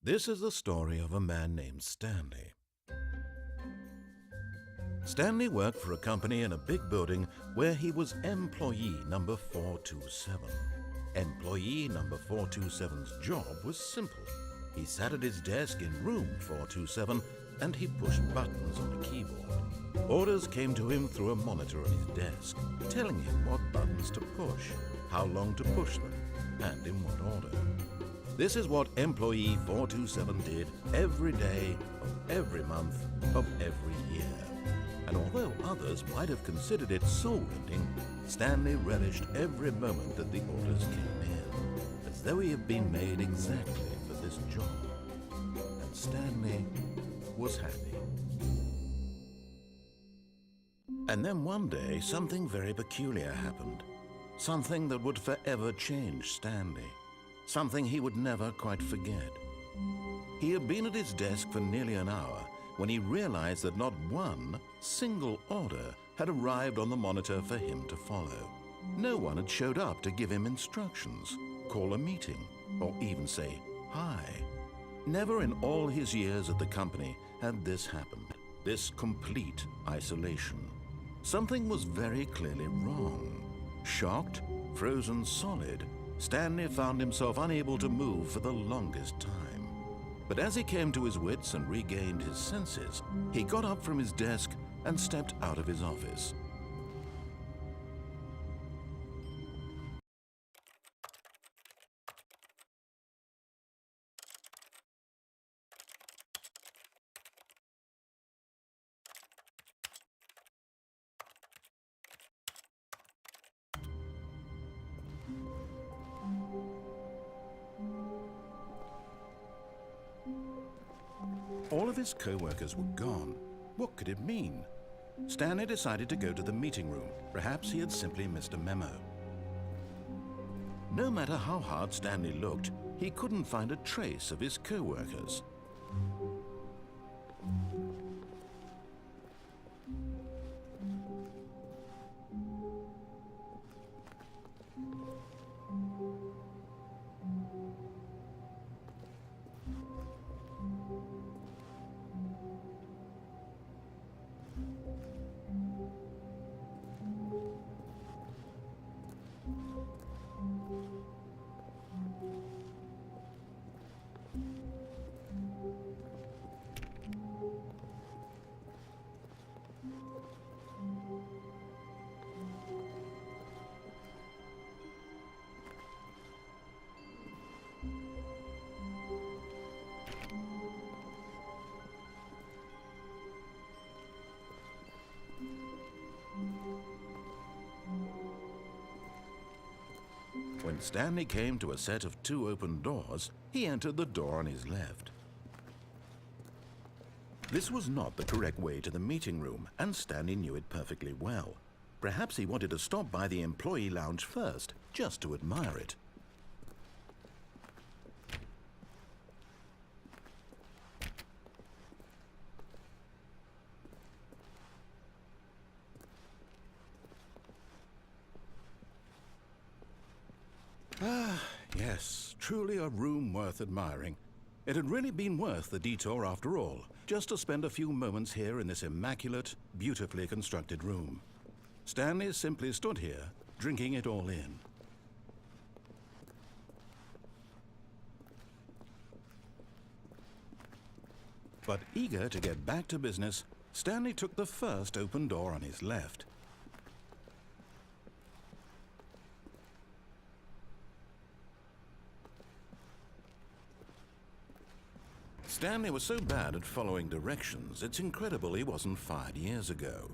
This is the story of a man named Stanley. Stanley worked for a company in a big building where he was employee number 427. Employee number 427's job was simple. He sat at his desk in room 427 and he pushed buttons on a keyboard. Orders came to him through a monitor on his desk, telling him what buttons to push, how long to push them, and in what order. This is what employee 427 did every day of every month of every year. And although others might have considered it soul-rending, Stanley relished every moment that the orders came in, as though he had been made exactly for this job. And Stanley was happy. And then one day, something very peculiar happened. Something that would forever change Stanley. Something he would never quite forget. He had been at his desk for nearly an hour when he realized that not one single order had arrived on the monitor for him to follow. No one had showed up to give him instructions, call a meeting, or even say hi. Never in all his years at the company had this happened, this complete isolation. Something was very clearly wrong. Shocked, frozen solid, Stanley found himself unable to move for the longest time. But as he came to his wits and regained his senses, he got up from his desk and stepped out of his office. All of his co-workers were gone. What could it mean? Stanley decided to go to the meeting room. Perhaps he had simply missed a memo. No matter how hard Stanley looked, he couldn't find a trace of his co-workers. When Stanley came to a set of 2 open doors, he entered the door on his left. This was not the correct way to the meeting room, and Stanley knew it perfectly well. Perhaps he wanted to stop by the employee lounge first, just to admire it. Yes, truly a room worth admiring. It had really been worth the detour after all, just to spend a few moments here in this immaculate, beautifully constructed room. Stanley simply stood here, drinking it all in. But eager to get back to business, Stanley took the first open door on his left. Stanley was so bad at following directions, it's incredible he wasn't fired years ago.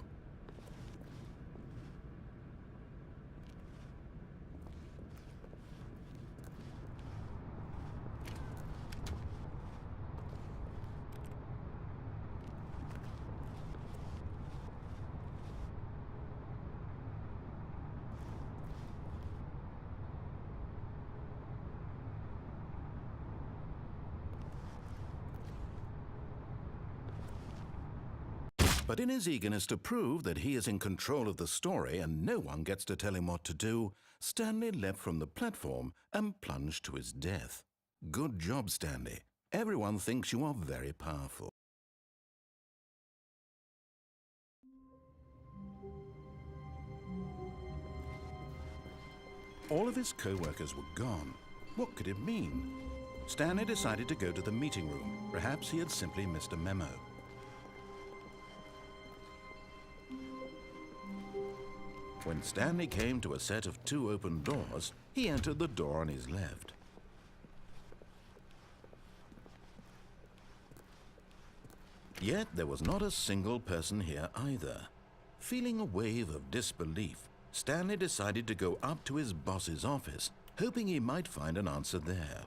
But in his eagerness to prove that he is in control of the story and no one gets to tell him what to do, Stanley leapt from the platform and plunged to his death. Good job, Stanley. Everyone thinks you are very powerful. All of his co-workers were gone. What could it mean? Stanley decided to go to the meeting room. Perhaps he had simply missed a memo. When Stanley came to a set of 2 open doors, he entered the door on his left. Yet there was not a single person here either. Feeling a wave of disbelief, Stanley decided to go up to his boss's office, hoping he might find an answer there.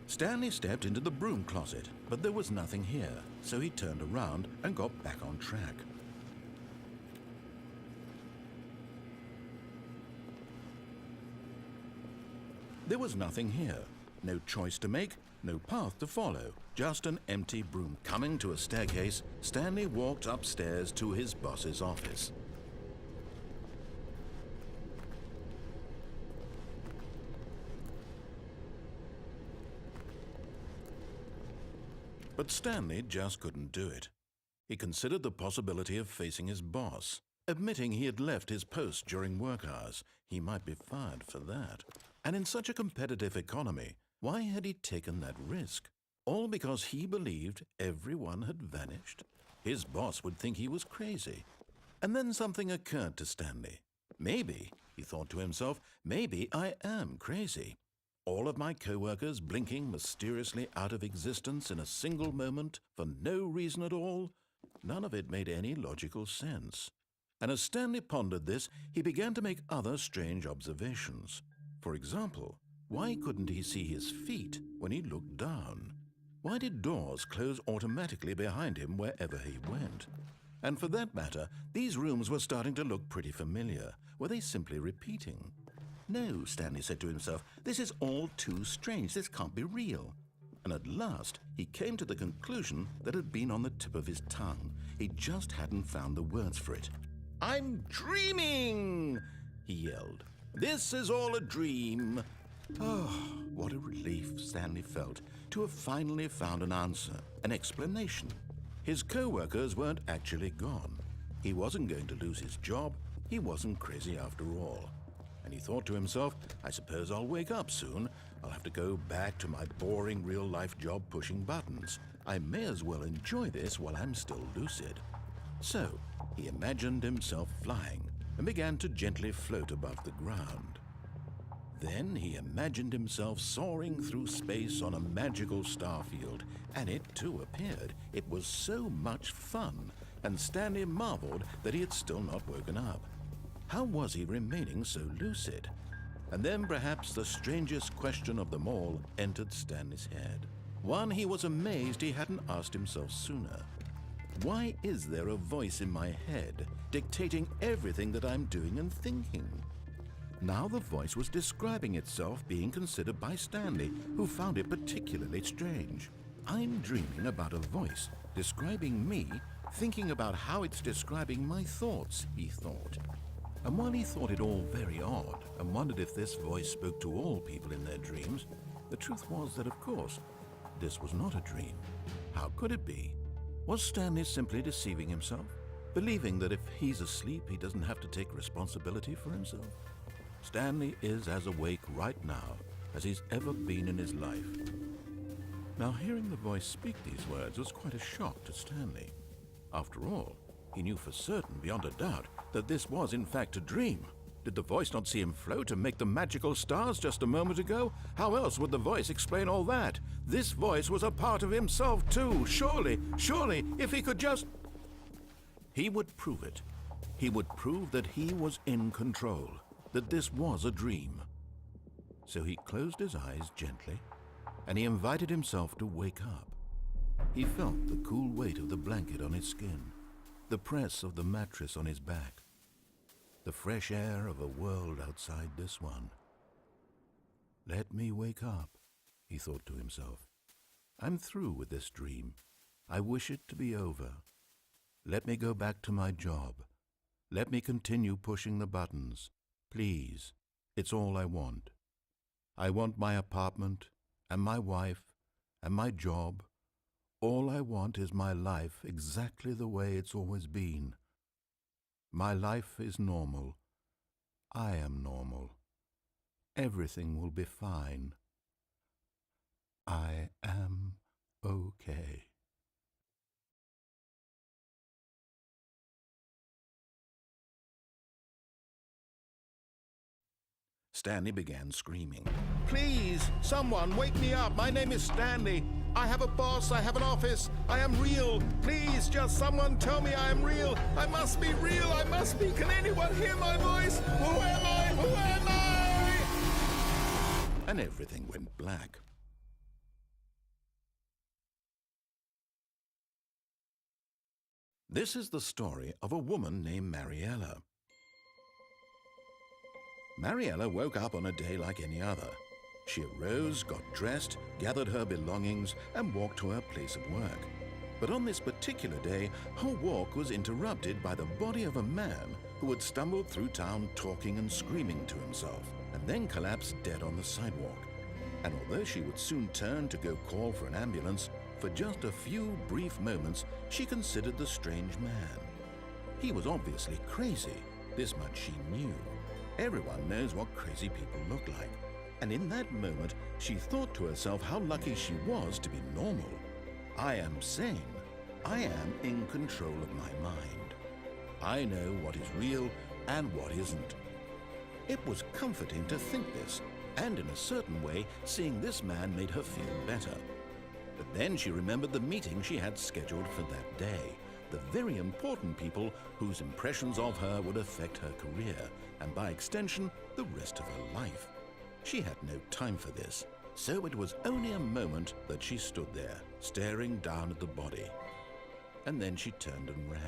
Stanley stepped into the broom closet, but there was nothing here, so he turned around and got back on track. There was nothing here. No choice to make, no path to follow, just an empty broom. Coming to a staircase, Stanley walked upstairs to his boss's office. But Stanley just couldn't do it. He considered the possibility of facing his boss. Admitting he had left his post during work hours, he might be fired for that. And in such a competitive economy, why had he taken that risk? All because he believed everyone had vanished? His boss would think he was crazy. And then something occurred to Stanley. Maybe, he thought to himself, maybe I am crazy. All of my co-workers blinking mysteriously out of existence in a single moment for no reason at all? None of it made any logical sense. And as Stanley pondered this, he began to make other strange observations. For example, why couldn't he see his feet when he looked down? Why did doors close automatically behind him wherever he went? And for that matter, these rooms were starting to look pretty familiar. Were they simply repeating? No, Stanley said to himself, this is all too strange. This can't be real. And at last, he came to the conclusion that had been on the tip of his tongue. He just hadn't found the words for it. "I'm dreaming!" he yelled. "This is all a dream." Oh, what a relief Stanley felt to have finally found an answer, an explanation. His co-workers weren't actually gone. He wasn't going to lose his job. He wasn't crazy after all. And he thought to himself, I suppose I'll wake up soon. I'll have to go back to my boring real-life job pushing buttons. I may as well enjoy this while I'm still lucid. So he imagined himself flying and began to gently float above the ground. Then he imagined himself soaring through space on a magical starfield, and it too appeared. It was so much fun, and Stanley marveled that he had still not woken up. How was he remaining so lucid? And then perhaps the strangest question of them all entered Stanley's head. One he was amazed he hadn't asked himself sooner. Why is there a voice in my head dictating everything that I'm doing and thinking? Now the voice was describing itself being considered by Stanley, who found it particularly strange. I'm dreaming about a voice describing me thinking about how it's describing my thoughts, he thought. And while he thought it all very odd and wondered if this voice spoke to all people in their dreams, the truth was that, of course, this was not a dream. How could it be? Was Stanley simply deceiving himself, believing that if he's asleep, he doesn't have to take responsibility for himself? Stanley is as awake right now as he's ever been in his life. Now, hearing the voice speak these words was quite a shock to Stanley. After all, he knew for certain, beyond a doubt, that this was in fact a dream. Did the voice not see him float and make the magical stars just a moment ago? How else would the voice explain all that? This voice was a part of himself too. Surely, if he could just... He would prove it. He would prove that he was in control, that this was a dream. So he closed his eyes gently, and he invited himself to wake up. He felt the cool weight of the blanket on his skin, the press of the mattress on his back, the fresh air of a world outside this one. Let me wake up, he thought to himself. I'm through with this dream. I wish it to be over. Let me go back to my job. Let me continue pushing the buttons. Please, it's all I want. I want my apartment and my wife and my job. All I want is my life exactly the way it's always been. My life is normal. I am normal. Everything will be fine. I am okay. Stanley began screaming. Please, someone, wake me up. My name is Stanley. I have a boss. I have an office. I am real. Please, just someone tell me I am real. I must be real. I must be. Can anyone hear my voice? Who am I? Who am I? And everything went black. This is the story of a woman named Mariella. Mariella woke up on a day like any other. She arose, got dressed, gathered her belongings, and walked to her place of work. But on this particular day, her walk was interrupted by the body of a man who had stumbled through town talking and screaming to himself, and then collapsed dead on the sidewalk. And although she would soon turn to go call for an ambulance, for just a few brief moments she considered the strange man. He was obviously crazy. This much she knew. Everyone knows what crazy people look like. And in that moment, she thought to herself how lucky she was to be normal. I am sane. I am in control of my mind. I know what is real and what isn't. It was comforting to think this, and in a certain way, seeing this man made her feel better. But then she remembered the meeting she had scheduled for that day, the very important people whose impressions of her would affect her career, and by extension, the rest of her life. She had no time for this, so it was only a moment that she stood there, staring down at the body. And then she turned and ran.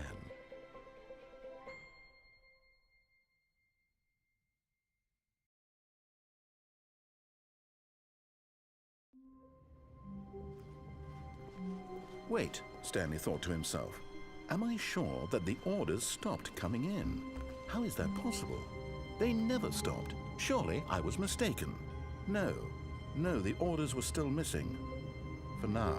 Wait, Stanley thought to himself. Am I sure that the orders stopped coming in? How is that possible? They never stopped. Surely I was mistaken. No, the orders were still missing. For now.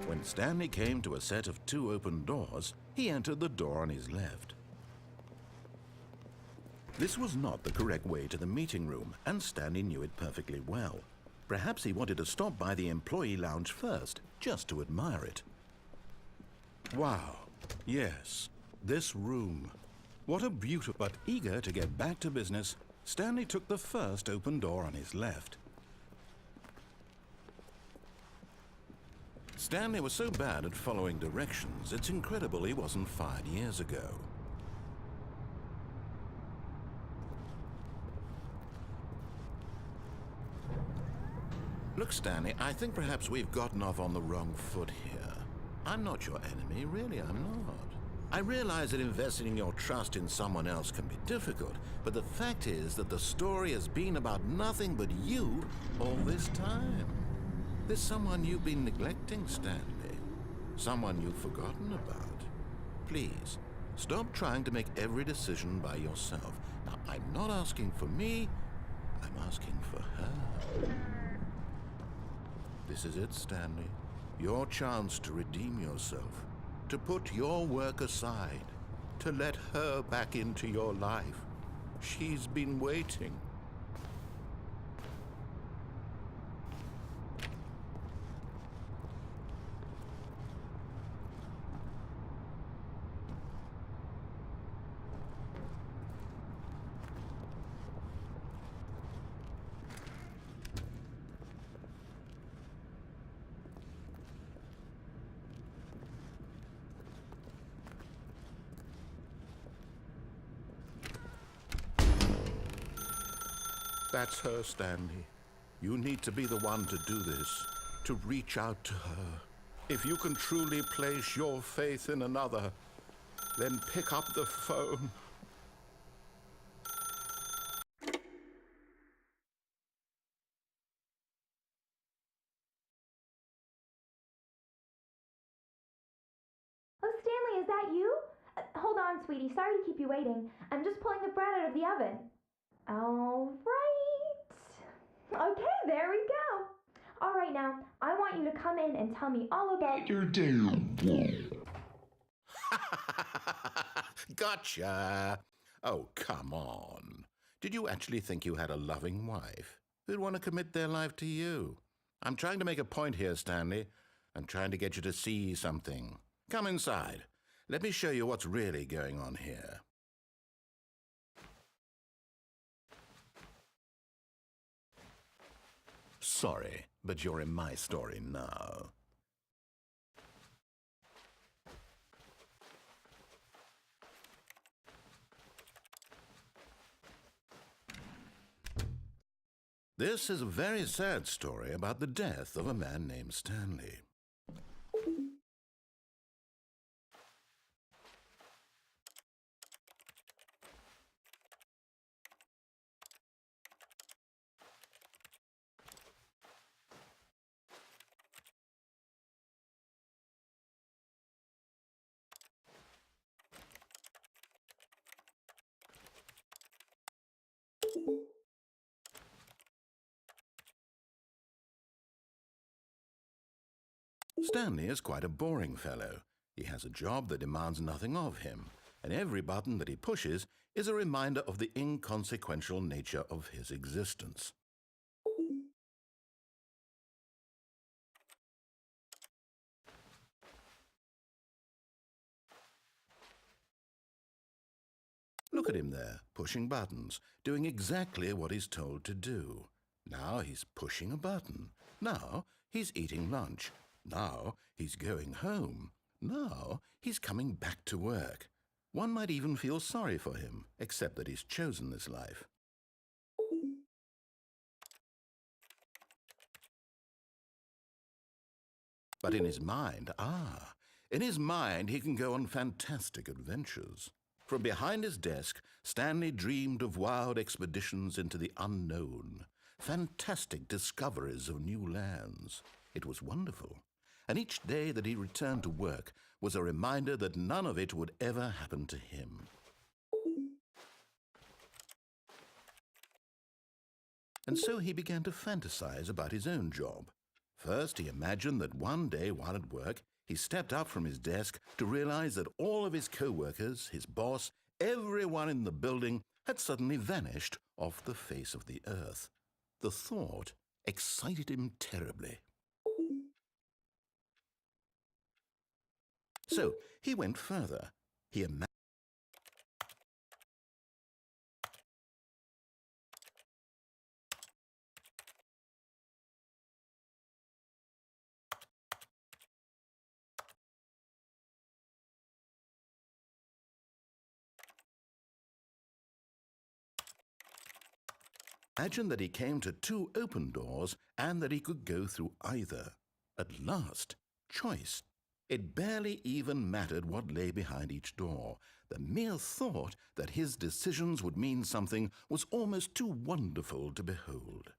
When Stanley came to a set of 2 open doors, he entered the door on his left. This was not the correct way to the meeting room, and Stanley knew it perfectly well. Perhaps he wanted to stop by the employee lounge first, just to admire it. Wow, yes, this room. What a beautiful... But eager to get back to business, Stanley took the first open door on his left. Stanley was so bad at following directions, it's incredible he wasn't fired years ago. Look, Stanley, I think perhaps we've gotten off on the wrong foot here. I'm not your enemy, really, I'm not. I realize that investing your trust in someone else can be difficult, but the fact is that the story has been about nothing but you all this time. There's someone you've been neglecting, Stanley. Someone you've forgotten about. Please, stop trying to make every decision by yourself. Now, I'm not asking for me, I'm asking for her. This is it, Stanley. Your chance to redeem yourself. To put your work aside. To let her back into your life. She's been waiting. That's her, Stanley. You need to be the one to do this, to reach out to her. If you can truly place your faith in another, then pick up the phone. Oh, Stanley, is that you? Hold on, sweetie. Sorry to keep you waiting. I'm just pulling the bread out of the oven. All right. Okay, there we go. All right, now, I want you to come in and tell me all about your day. Gotcha. Oh, come on. Did you actually think you had a loving wife who'd want to commit their life to you? I'm trying to make a point here, Stanley. I'm trying to get you to see something. Come inside. Let me show you what's really going on here. Sorry, but you're in my story now. This is a very sad story about the death of a man named Stanley. Stanley is quite a boring fellow. He has a job that demands nothing of him, and every button that he pushes is a reminder of the inconsequential nature of his existence. Look at him there, pushing buttons, doing exactly what he's told to do. Now he's pushing a button. Now he's eating lunch. Now he's going home. Now he's coming back to work. One might even feel sorry for him, except that he's chosen this life. But in his mind, in his mind he can go on fantastic adventures. From behind his desk, Stanley dreamed of wild expeditions into the unknown, fantastic discoveries of new lands. It was wonderful. And each day that he returned to work was a reminder that none of it would ever happen to him. And so he began to fantasize about his own job. First, he imagined that one day while at work, he stepped up from his desk to realize that all of his co-workers, his boss, everyone in the building had suddenly vanished off the face of the earth. The thought excited him terribly. So he went further. He imagined Imagine that he came to two open doors and that he could go through either. At last, choice. It barely even mattered what lay behind each door. The mere thought that his decisions would mean something was almost too wonderful to behold.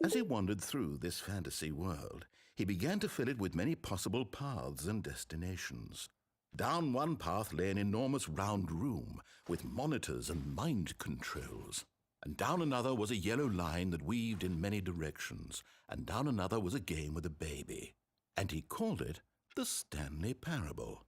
As he wandered through this fantasy world, he began to fill it with many possible paths and destinations. Down one path lay an enormous round room with monitors and mind controls. And down another was a yellow line that weaved in many directions. And down another was a game with a baby. And he called it the Stanley Parable.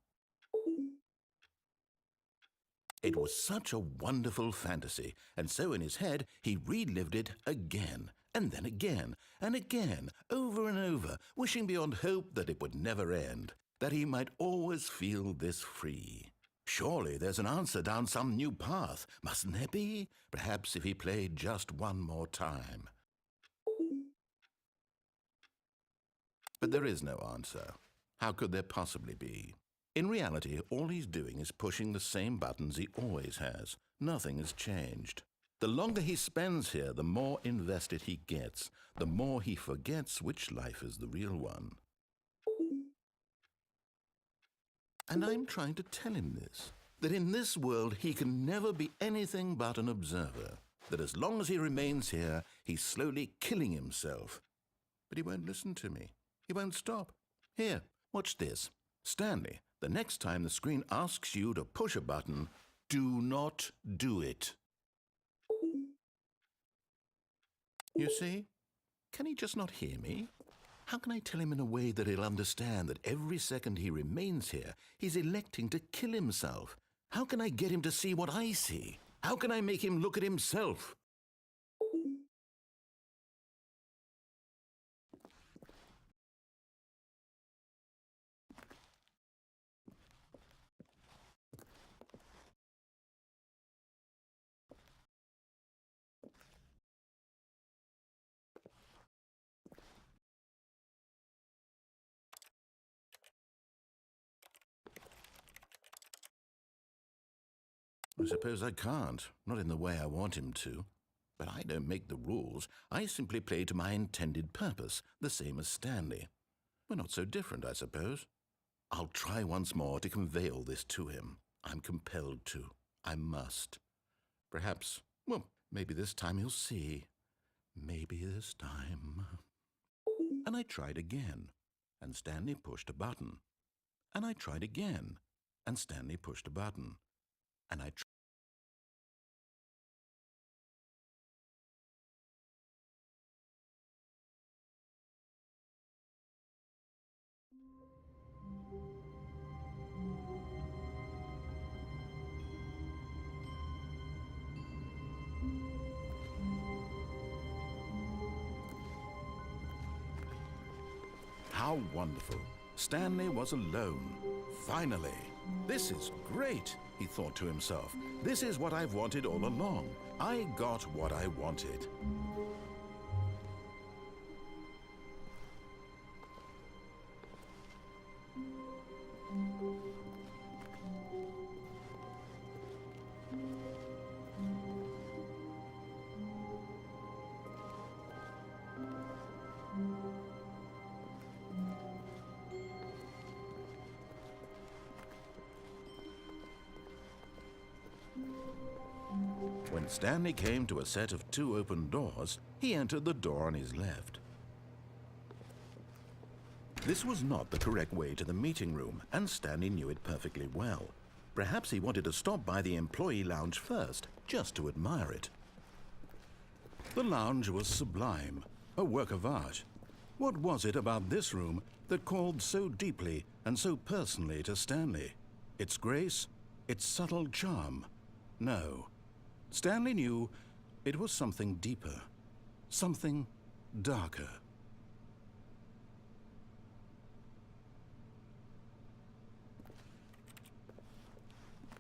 It was such a wonderful fantasy, and so in his head he relived it again, and then again, and again, over and over, wishing beyond hope that it would never end, that he might always feel this free. Surely there's an answer down some new path, mustn't there be? Perhaps if he played just one more time. But there is no answer. How could there possibly be? In reality, all he's doing is pushing the same buttons he always has. Nothing has changed. The longer he spends here, the more invested he gets, the more he forgets which life is the real one. And I'm trying to tell him this, that in this world he can never be anything but an observer, that as long as he remains here, he's slowly killing himself. But he won't listen to me. He won't stop. Here, watch this. Stanley, the next time the screen asks you to push a button, do not do it. You see? Can he just not hear me? How can I tell him in a way that he'll understand that every second he remains here, he's electing to kill himself? How can I get him to see what I see? How can I make him look at himself? I suppose I can't, not in the way I want him to. But I don't make the rules. I simply play to my intended purpose, the same as Stanley. We're not so different, I suppose. I'll try once more to convey all this to him. I'm compelled to. I must. Perhaps, well, maybe this time he'll see. Maybe this time. And I tried again, and Stanley pushed a button. And I tried again, and Stanley pushed a button. And I tried. How wonderful. Stanley was alone. Finally. This is great, he thought to himself. This is what I've wanted all along. I got what I wanted. When Stanley came to a set of two open doors, he entered the door on his left. This was not the correct way to the meeting room, and Stanley knew it perfectly well. Perhaps he wanted to stop by the employee lounge first, just to admire it. The lounge was sublime, a work of art. What was it about this room that called so deeply and so personally to Stanley? Its grace? Its subtle charm? No. Stanley knew it was something deeper, something darker.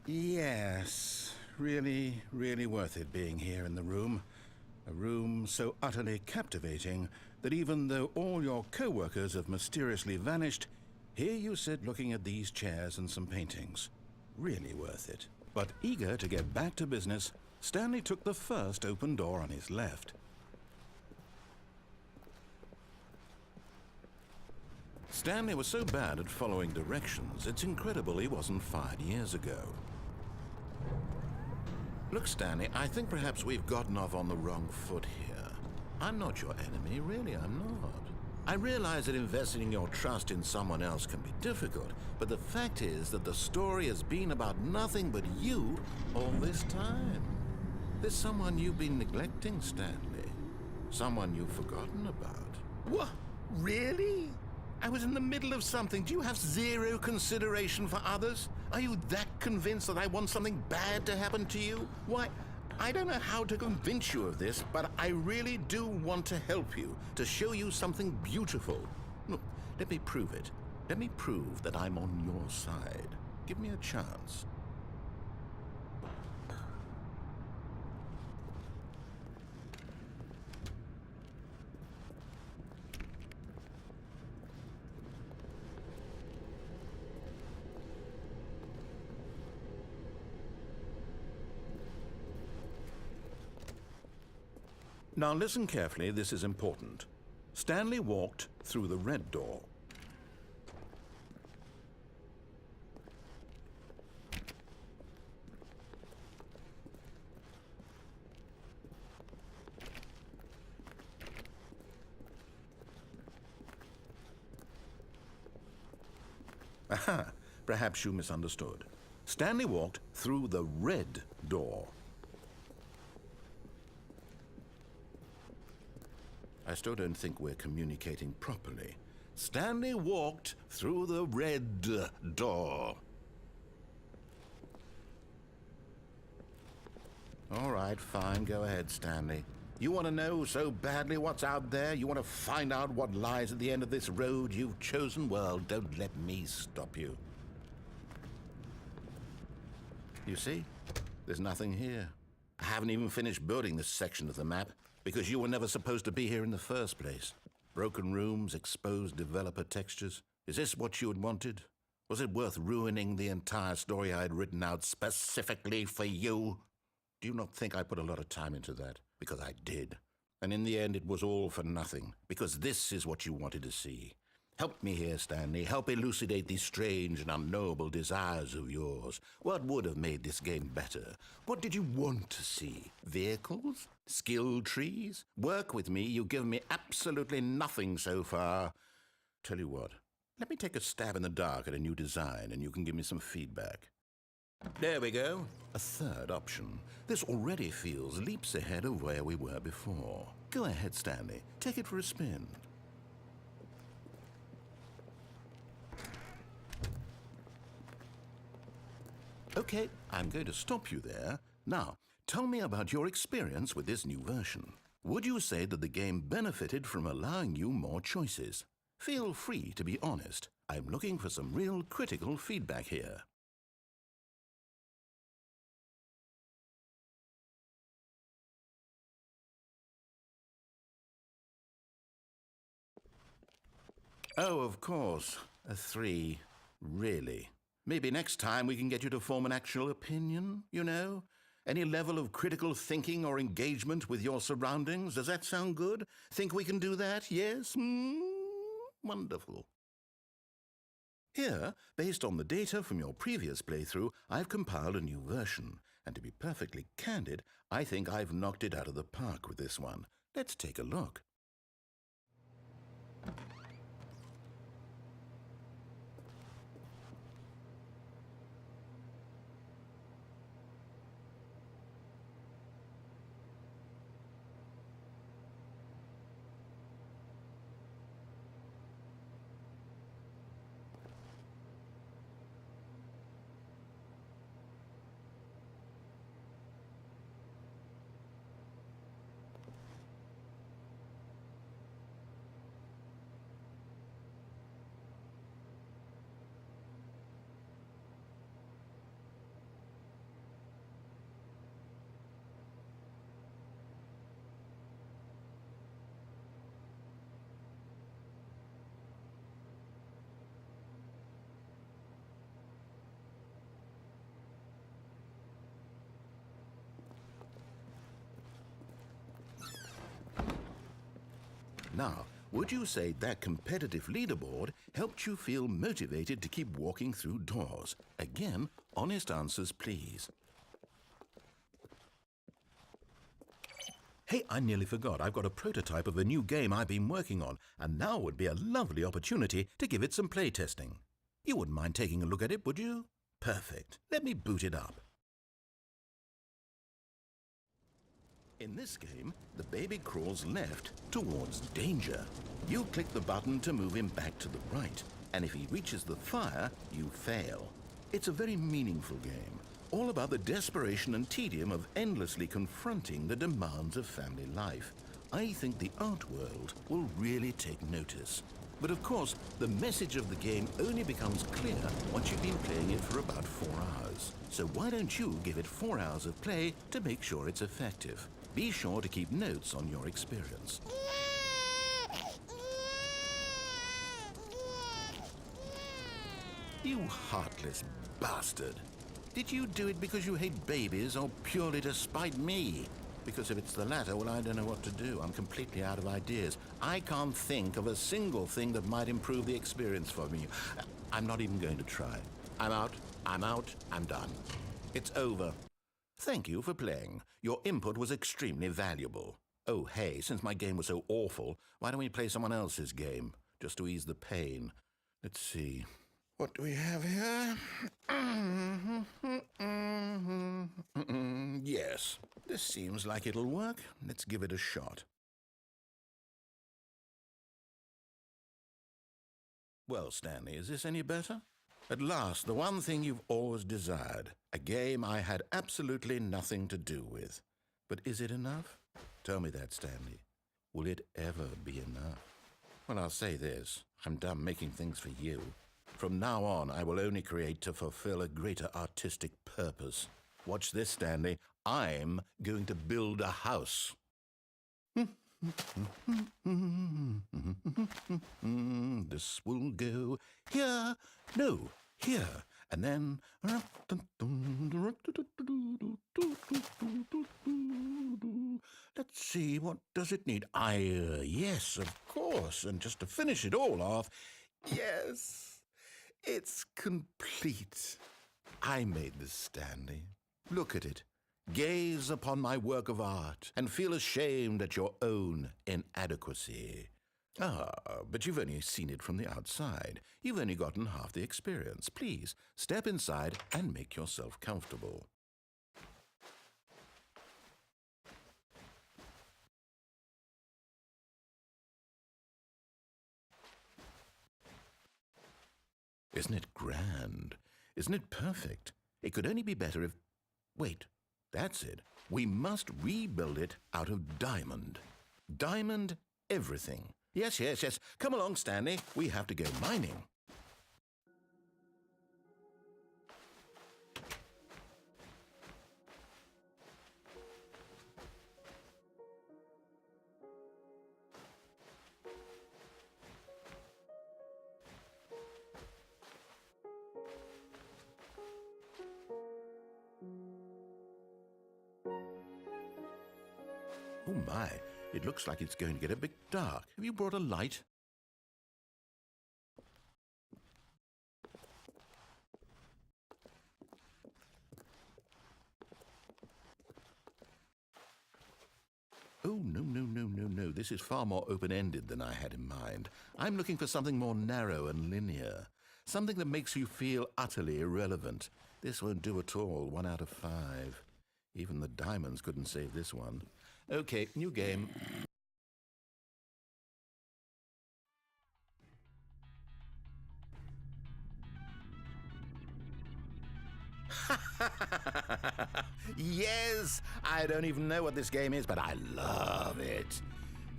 Yes, really, really worth it being here in the room. A room so utterly captivating that even though all your co-workers have mysteriously vanished, here you sit looking at these chairs and some paintings. Really worth it. But eager to get back to business, Stanley took the first open door on his left. Stanley was so bad at following directions, it's incredible he wasn't fired years ago. Look, Stanley, I think perhaps we've gotten off on the wrong foot here. I'm not your enemy, really, I'm not. I realize that investing your trust in someone else can be difficult, but the fact is that the story has been about nothing but you all this time. There's someone you've been neglecting, Stanley. Someone you've forgotten about. What? Really? I was in the middle of something. Do you have zero consideration for others? Are you that convinced that I want something bad to happen to you? Why, I don't know how to convince you of this, but I really do want to help you, to show you something beautiful. Look, let me prove it. Let me prove that I'm on your side. Give me a chance. Now listen carefully, this is important. Stanley walked through the red door. Aha, perhaps you misunderstood. Stanley walked through the red door. I still don't think we're communicating properly. Stanley walked through the red door. All right, fine, go ahead, Stanley. You want to know so badly what's out there? You want to find out what lies at the end of this road you've chosen? Well, don't let me stop you. You see? There's nothing here. I haven't even finished building this section of the map, because you were never supposed to be here in the first place. Broken rooms, exposed developer textures. Is this what you had wanted? Was it worth ruining the entire story I had written out specifically for you? Do you not think I put a lot of time into that? Because I did. And in the end, it was all for nothing, because this is what you wanted to see. Help me here, Stanley. Help elucidate these strange and unknowable desires of yours. What would have made this game better? What did you want to see? Vehicles? Skill trees? Work with me. You've given me absolutely nothing so far. Tell you what, let me take a stab in the dark at a new design and you can give me some feedback. There we go. A third option. This already feels leaps ahead of where we were before. Go ahead, Stanley. Take it for a spin. Okay, I'm going to stop you there. Now, tell me about your experience with this new version. Would you say that the game benefited from allowing you more choices? Feel free to be honest. I'm looking for some real critical feedback here. Oh, of course. A 3. Really. Maybe next time we can get you to form an actual opinion, you know? Any level of critical thinking or engagement with your surroundings. Does that sound good? Think we can do that? Yes? Wonderful. Here, based on the data from your previous playthrough, I've compiled a new version. And to be perfectly candid, I think I've knocked it out of the park with this one. Let's take a look. Now, would you say that competitive leaderboard helped you feel motivated to keep walking through doors? Again, honest answers, please. Hey, I nearly forgot. I've got a prototype of a new game I've been working on, and now would be a lovely opportunity to give it some playtesting. You wouldn't mind taking a look at it, would you? Perfect. Let me boot it up. In this game, the baby crawls left towards danger. You click the button to move him back to the right, and if he reaches the fire, you fail. It's a very meaningful game, all about the desperation and tedium of endlessly confronting the demands of family life. I think the art world will really take notice. But of course, the message of the game only becomes clear once you've been playing it for about 4 hours. So why don't you give it 4 hours of play to make sure it's effective? Be sure to keep notes on your experience. You heartless bastard. Did you do it because you hate babies or purely to spite me? Because if it's the latter, well, I don't know what to do. I'm completely out of ideas. I can't think of a single thing that might improve the experience for me. I'm not even going to try. I'm out, I'm done. It's over. Thank you for playing. Your input was extremely valuable. Oh, hey, since my game was so awful, why don't we play someone else's game, just to ease the pain? Let's see. What do we have here? Yes, this seems like it'll work. Let's give it a shot. Well, Stanley, is this any better? At last, the one thing you've always desired. A game I had absolutely nothing to do with. But is it enough? Tell me that, Stanley. Will it ever be enough? Well, I'll say this. I'm done making things for you. From now on, I will only create to fulfill a greater artistic purpose. Watch this, Stanley. I'm going to build a house. This will go here, no, here, and then... Let's see, what does it need? Yes, of course, and just to finish it all off, yes, it's complete. I made this, Stanley. Look at it. Gaze upon my work of art and feel ashamed at your own inadequacy. But you've only seen it from the outside. You've only gotten half the experience. Please, step inside and make yourself comfortable. Isn't it grand? Isn't it perfect? It could only be better if... Wait. That's it. We must rebuild it out of diamond. Diamond everything. Yes. Come along, Stanley. We have to go mining. Oh my, it looks like it's going to get a bit dark. Have you brought a light? Oh, no. This is far more open-ended than I had in mind. I'm looking for something more narrow and linear. Something that makes you feel utterly irrelevant. This won't do at all. 1 out of 5. Even the diamonds couldn't save this one. Okay, new game. Yes! I don't even know what this game is, but I love it.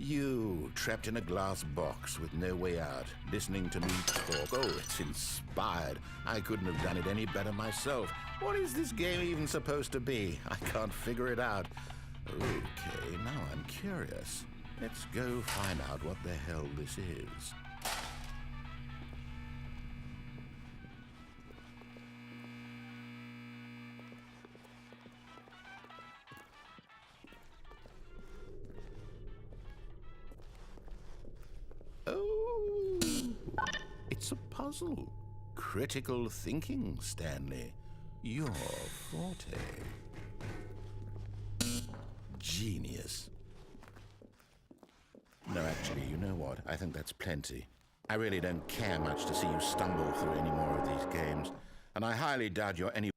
You, trapped in a glass box with no way out, listening to me talk. Oh, it's inspired. I couldn't have done it any better myself. What is this game even supposed to be? I can't figure it out. Okay, now I'm curious. Let's go find out what the hell this is. It's a puzzle. Critical thinking, Stanley. Your forte. Genius. No, actually, you know what? I think that's plenty. I really don't care much to see you stumble through any more of these games, and I highly doubt you're any...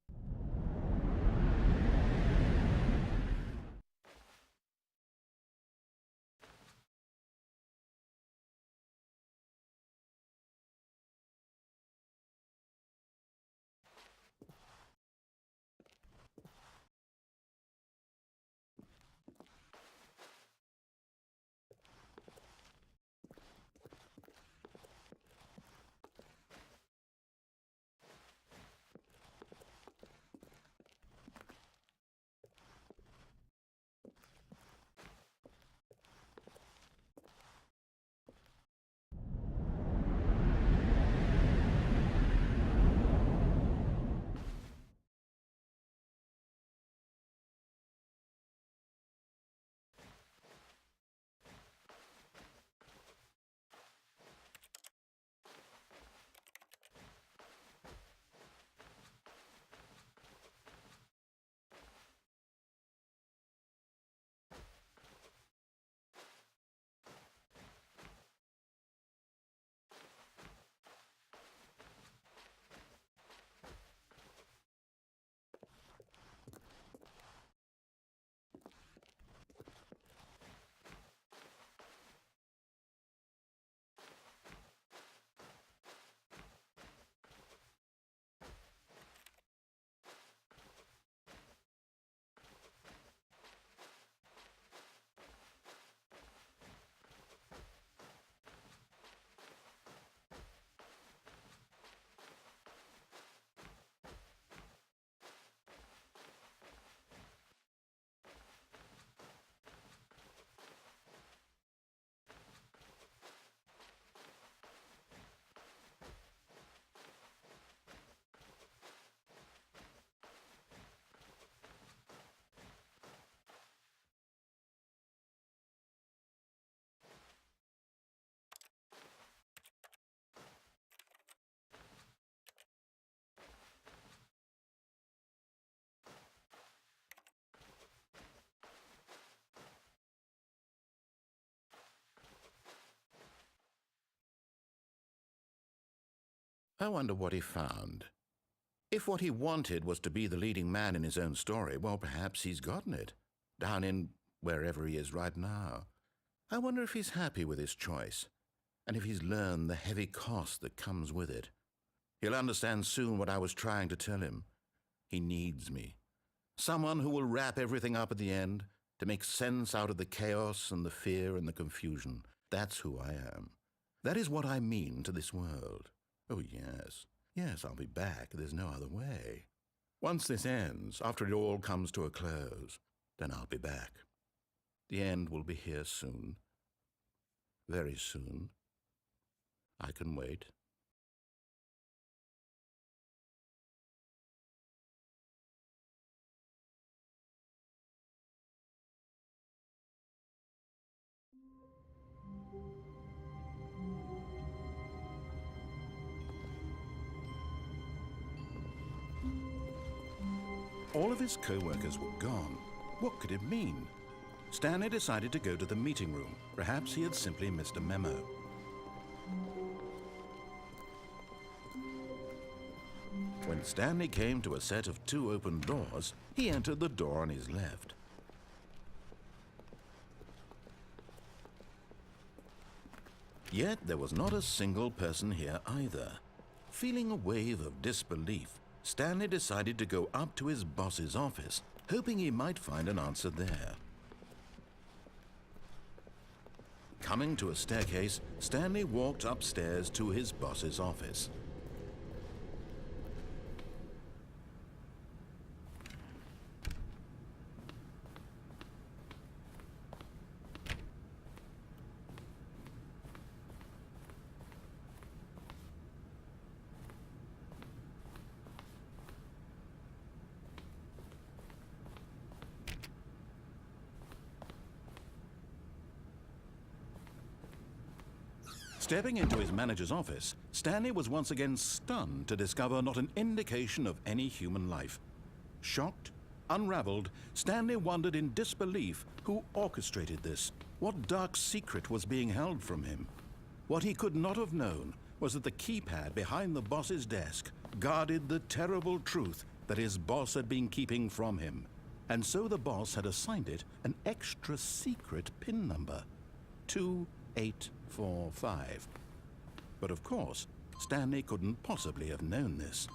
I wonder what he found. If what he wanted was to be the leading man in his own story, well, perhaps he's gotten it, down in wherever he is right now. I wonder if he's happy with his choice, and if he's learned the heavy cost that comes with it. He'll understand soon what I was trying to tell him. He needs me. Someone who will wrap everything up at the end, to make sense out of the chaos and the fear and the confusion. That's who I am. That is what I mean to this world. Oh, yes. Yes, I'll be back. There's no other way. Once this ends, after it all comes to a close, then I'll be back. The end will be here soon. Very soon. I can wait. All of his co-workers were gone. What could it mean? Stanley decided to go to the meeting room. Perhaps he had simply missed a memo. When Stanley came to a set of 2 open doors, he entered the door on his left. Yet there was not a single person here either. Feeling a wave of disbelief, Stanley decided to go up to his boss's office, hoping he might find an answer there. Coming to a staircase, Stanley walked upstairs to his boss's office. Stepping into his manager's office, Stanley was once again stunned to discover not an indication of any human life. Shocked, unraveled, Stanley wondered in disbelief who orchestrated this, what dark secret was being held from him. What he could not have known was that the keypad behind the boss's desk guarded the terrible truth that his boss had been keeping from him. And so the boss had assigned it an extra secret PIN number, 2845. But of course, Stanley couldn't possibly have known this.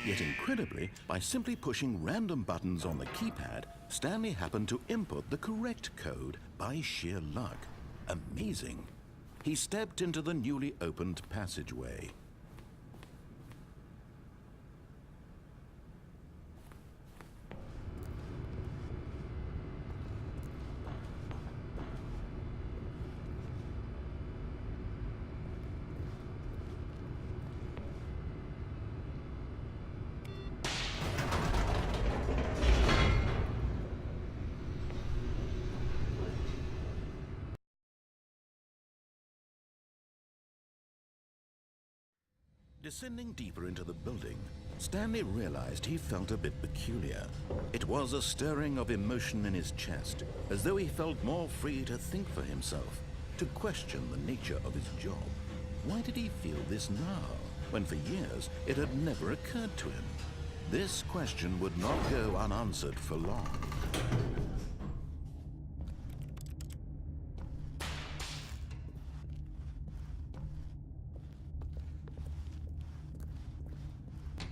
Yet incredibly, by simply pushing random buttons on the keypad, Stanley happened to input the correct code by sheer luck. Amazing. He stepped into the newly opened passageway. Descending deeper into the building, Stanley realized he felt a bit peculiar. It was a stirring of emotion in his chest, as though he felt more free to think for himself, to question the nature of his job. Why did he feel this now, when for years it had never occurred to him? This question would not go unanswered for long.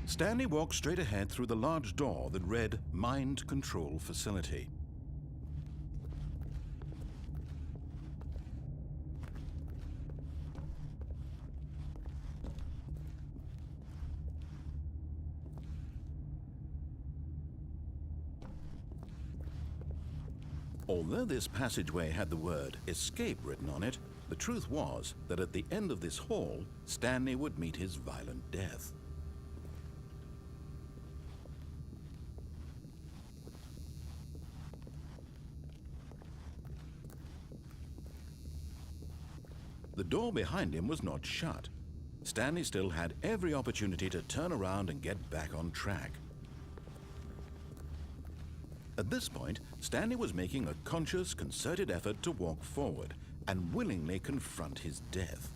Stanley walked straight ahead through the large door that read Mind Control Facility. Although this passageway had the word escape written on it, the truth was that at the end of this hall, Stanley would meet his violent death. The door behind him was not shut. Stanley still had every opportunity to turn around and get back on track. At this point, Stanley was making a conscious, concerted effort to walk forward and willingly confront his death.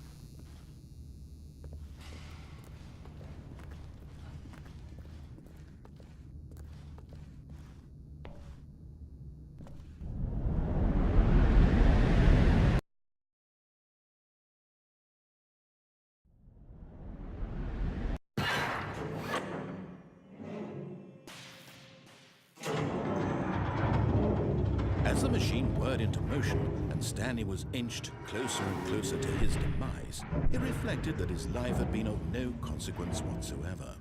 As the machine whirred into motion and Stanley was inched closer and closer to his demise, he reflected that his life had been of no consequence whatsoever.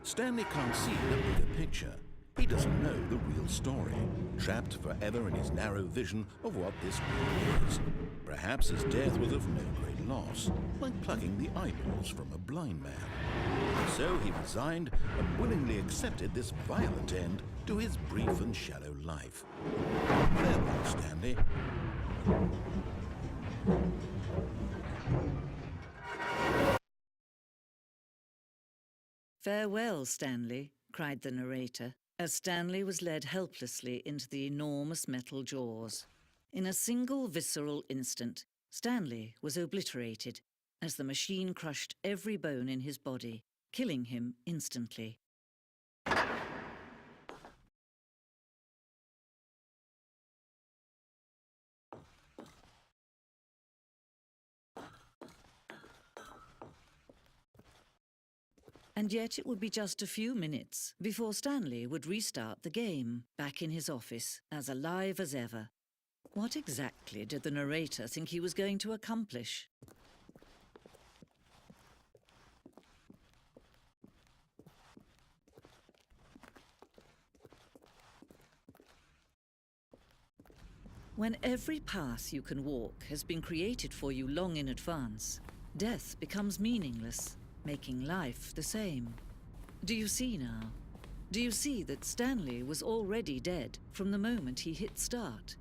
Stanley can't see the bigger picture. He doesn't know the real story, trapped forever in his narrow vision of what this world is. Perhaps his death was of no great loss, like plucking the eyeballs from a blind man. So he resigned and willingly accepted this violent end to his brief and shallow life. Farewell, Stanley. "Farewell, Stanley," cried the narrator, as Stanley was led helplessly into the enormous metal jaws. In a single visceral instant, Stanley was obliterated as the machine crushed every bone in his body, killing him instantly. And yet it would be just a few minutes before Stanley would restart the game, back in his office, as alive as ever. What exactly did the narrator think he was going to accomplish? When every path you can walk has been created for you long in advance, death becomes meaningless, making life the same. Do you see now? Do you see that Stanley was already dead from the moment he hit start?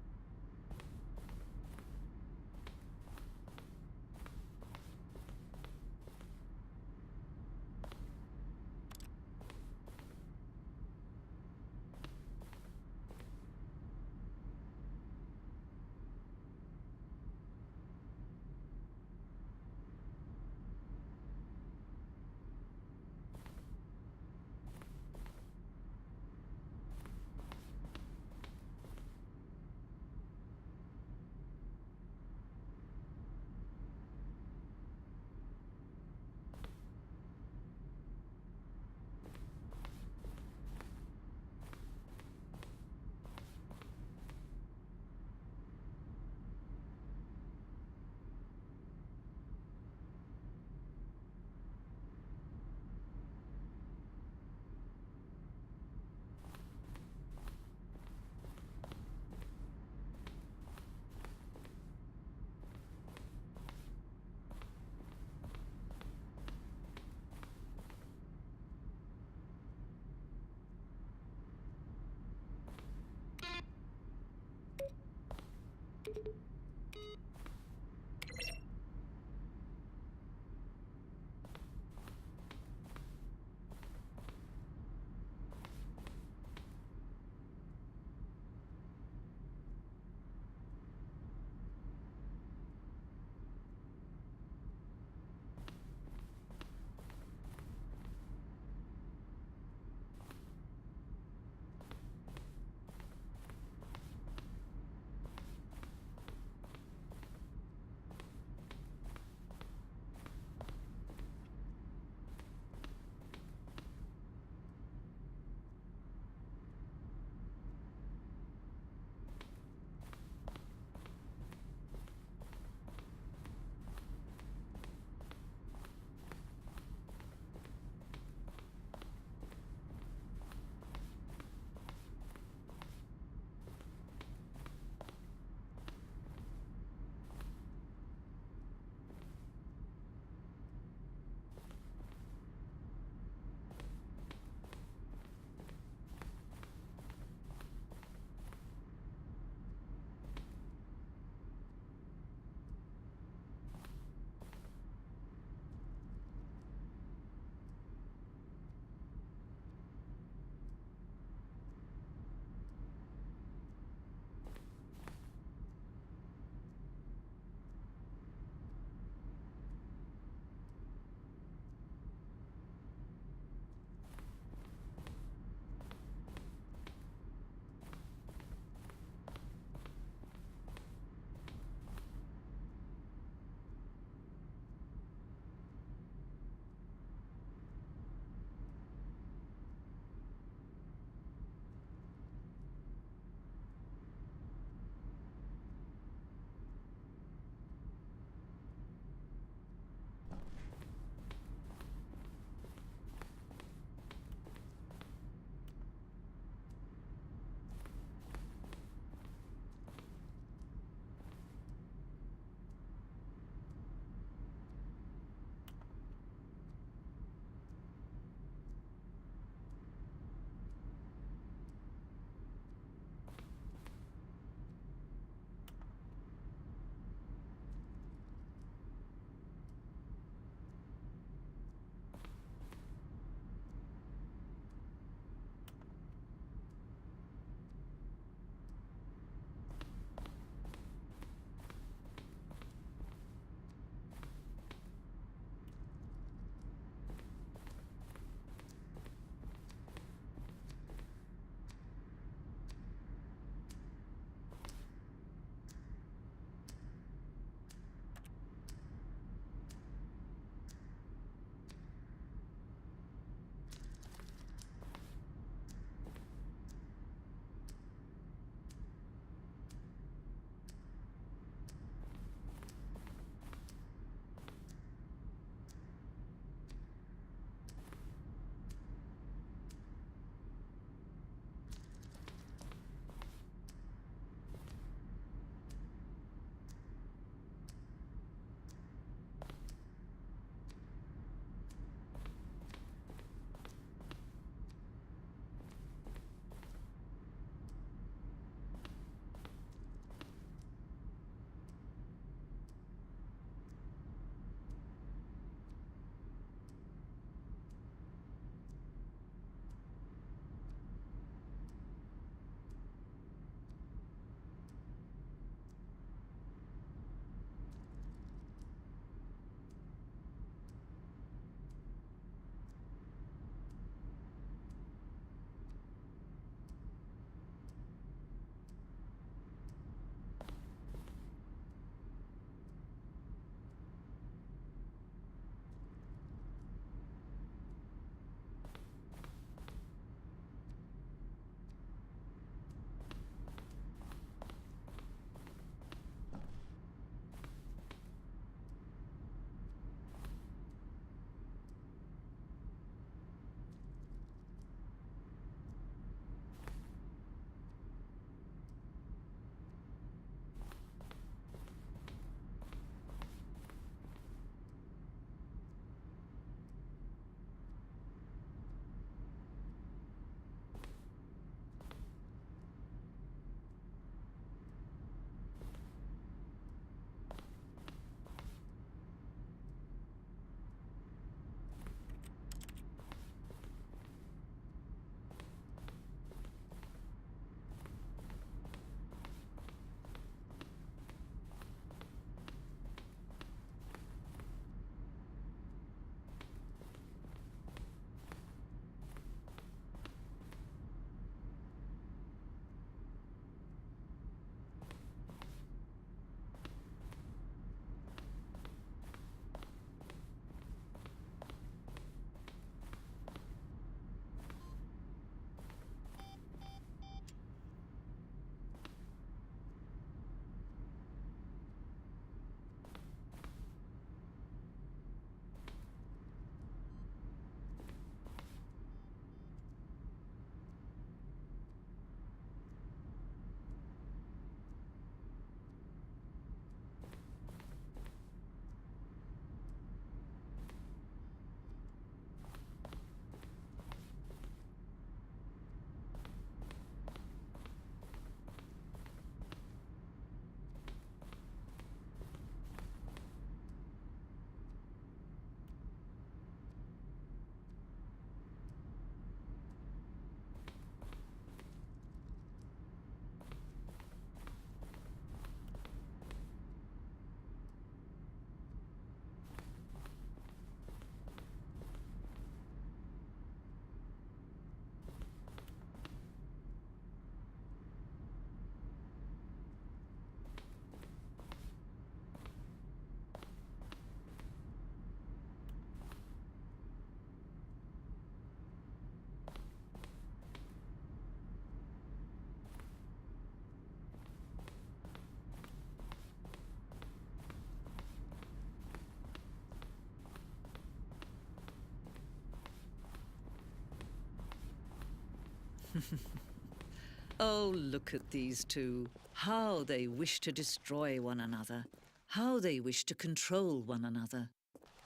Oh, look at these two. How they wish to destroy one another. How they wish to control one another.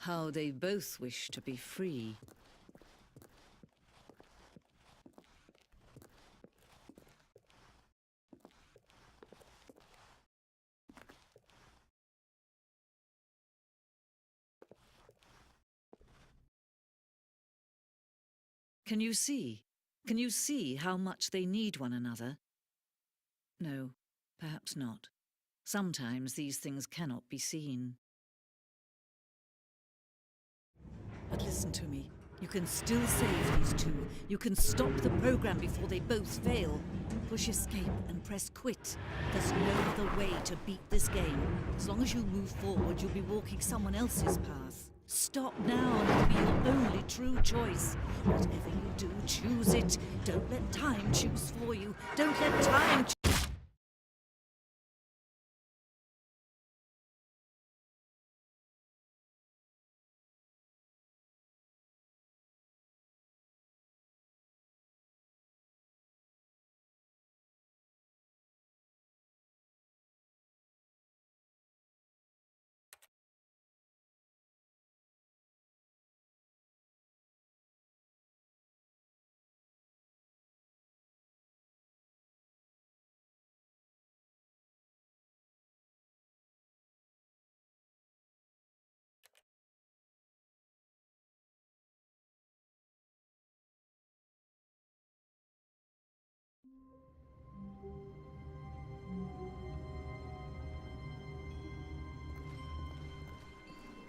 How they both wish to be free. Can you see? Can you see how much they need one another? No, perhaps not. Sometimes these things cannot be seen. But listen to me. You can still save these two. You can stop the program before they both fail. Push escape and press quit. There's no other way to beat this game. As long as you move forward, you'll be walking someone else's path. Stop now and it'll be your only true choice. Whatever you do, choose it. Don't let time choose for you. Don't let time choose.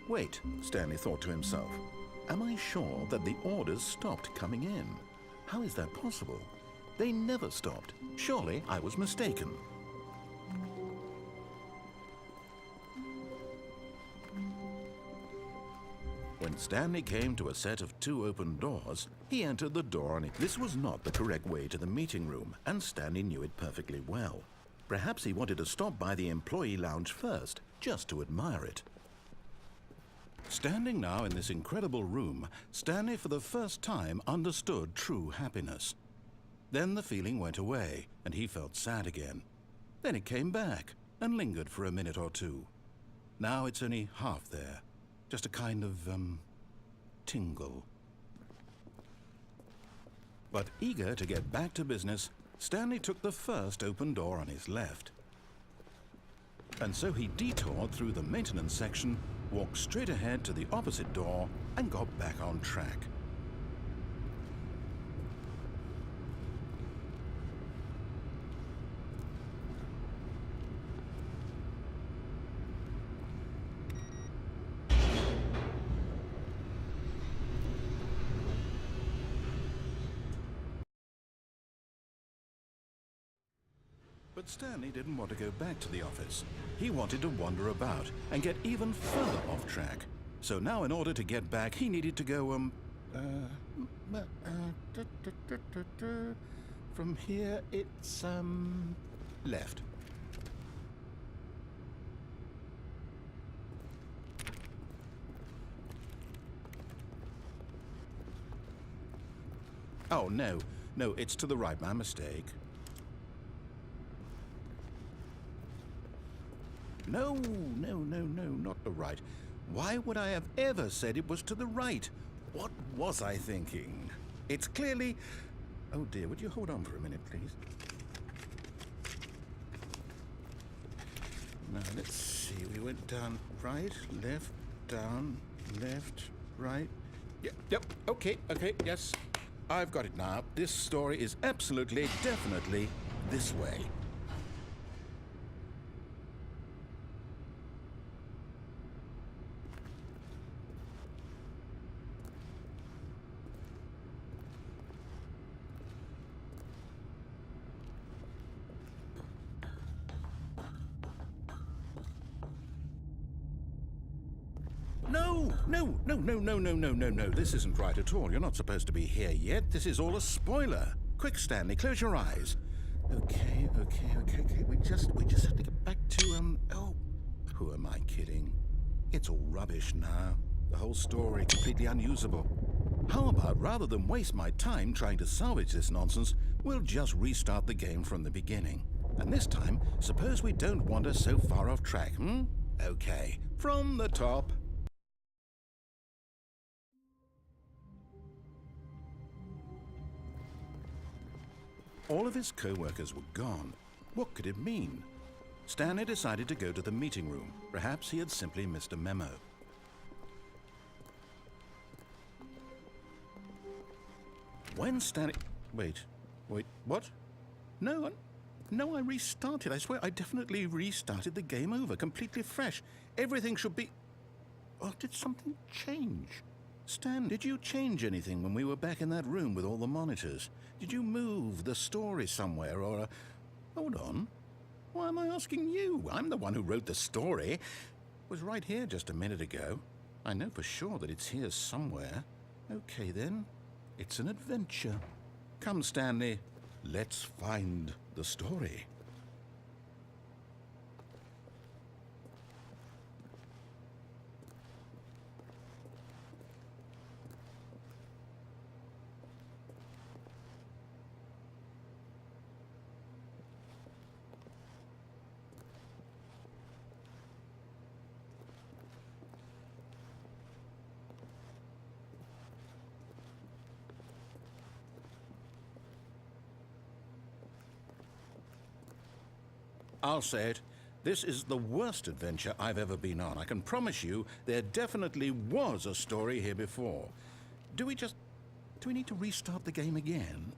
Wait, Stanley thought to himself. Am I sure that the orders stopped coming in? How is that possible? They never stopped. Surely I was mistaken. When Stanley came to a set of 2 open doors, he entered the door and this was not the correct way to the meeting room, and Stanley knew it perfectly well. Perhaps he wanted to stop by the employee lounge first, just to admire it. Standing now in this incredible room, Stanley for the first time understood true happiness. Then the feeling went away, and he felt sad again. Then it came back, and lingered for a minute or two. Now it's only half there. Just a kind of, tingle. But eager to get back to business, Stanley took the first open door on his left. And so he detoured through the maintenance section, walked straight ahead to the opposite door, and got back on track. But Stanley didn't want to go back to the office. He wanted to wander about and get even further off track. So now in order to get back, he needed to go, from here it's, left. Oh, no, it's to the right, my mistake. No, not the right. Why would I have ever said it was to the right? What was I thinking? It's clearly... Oh dear, would you hold on for a minute, please? Now, let's see. We went down right, left, down, left, right. Yep, okay, yes. I've got it now. This story is absolutely, definitely this way. No. This isn't right at all. You're not supposed to be here yet. This is all a spoiler. Quick, Stanley, close your eyes. Okay. We just have to get back to, oh, who am I kidding? It's all rubbish now. The whole story completely unusable. How about, rather than waste my time trying to salvage this nonsense, we'll just restart the game from the beginning. And this time, suppose we don't wander so far off track, Okay, from the top. All of his co-workers were gone. What could it mean? Stanley decided to go to the meeting room. Perhaps he had simply missed a memo. When Stanley... Wait, what? No, I restarted. I swear I definitely restarted the game over, completely fresh. Everything should be... Oh, did something change? Stan, did you change anything when we were back in that room with all the monitors? Did you move the story somewhere, or... Hold on. Why am I asking you? I'm the one who wrote the story. It was right here just a minute ago. I know for sure that it's here somewhere. Okay, then. It's an adventure. Come, Stanley. Let's find the story. I'll say it. This is the worst adventure I've ever been on. I can promise you there definitely was a story here before. Do we need to restart the game again?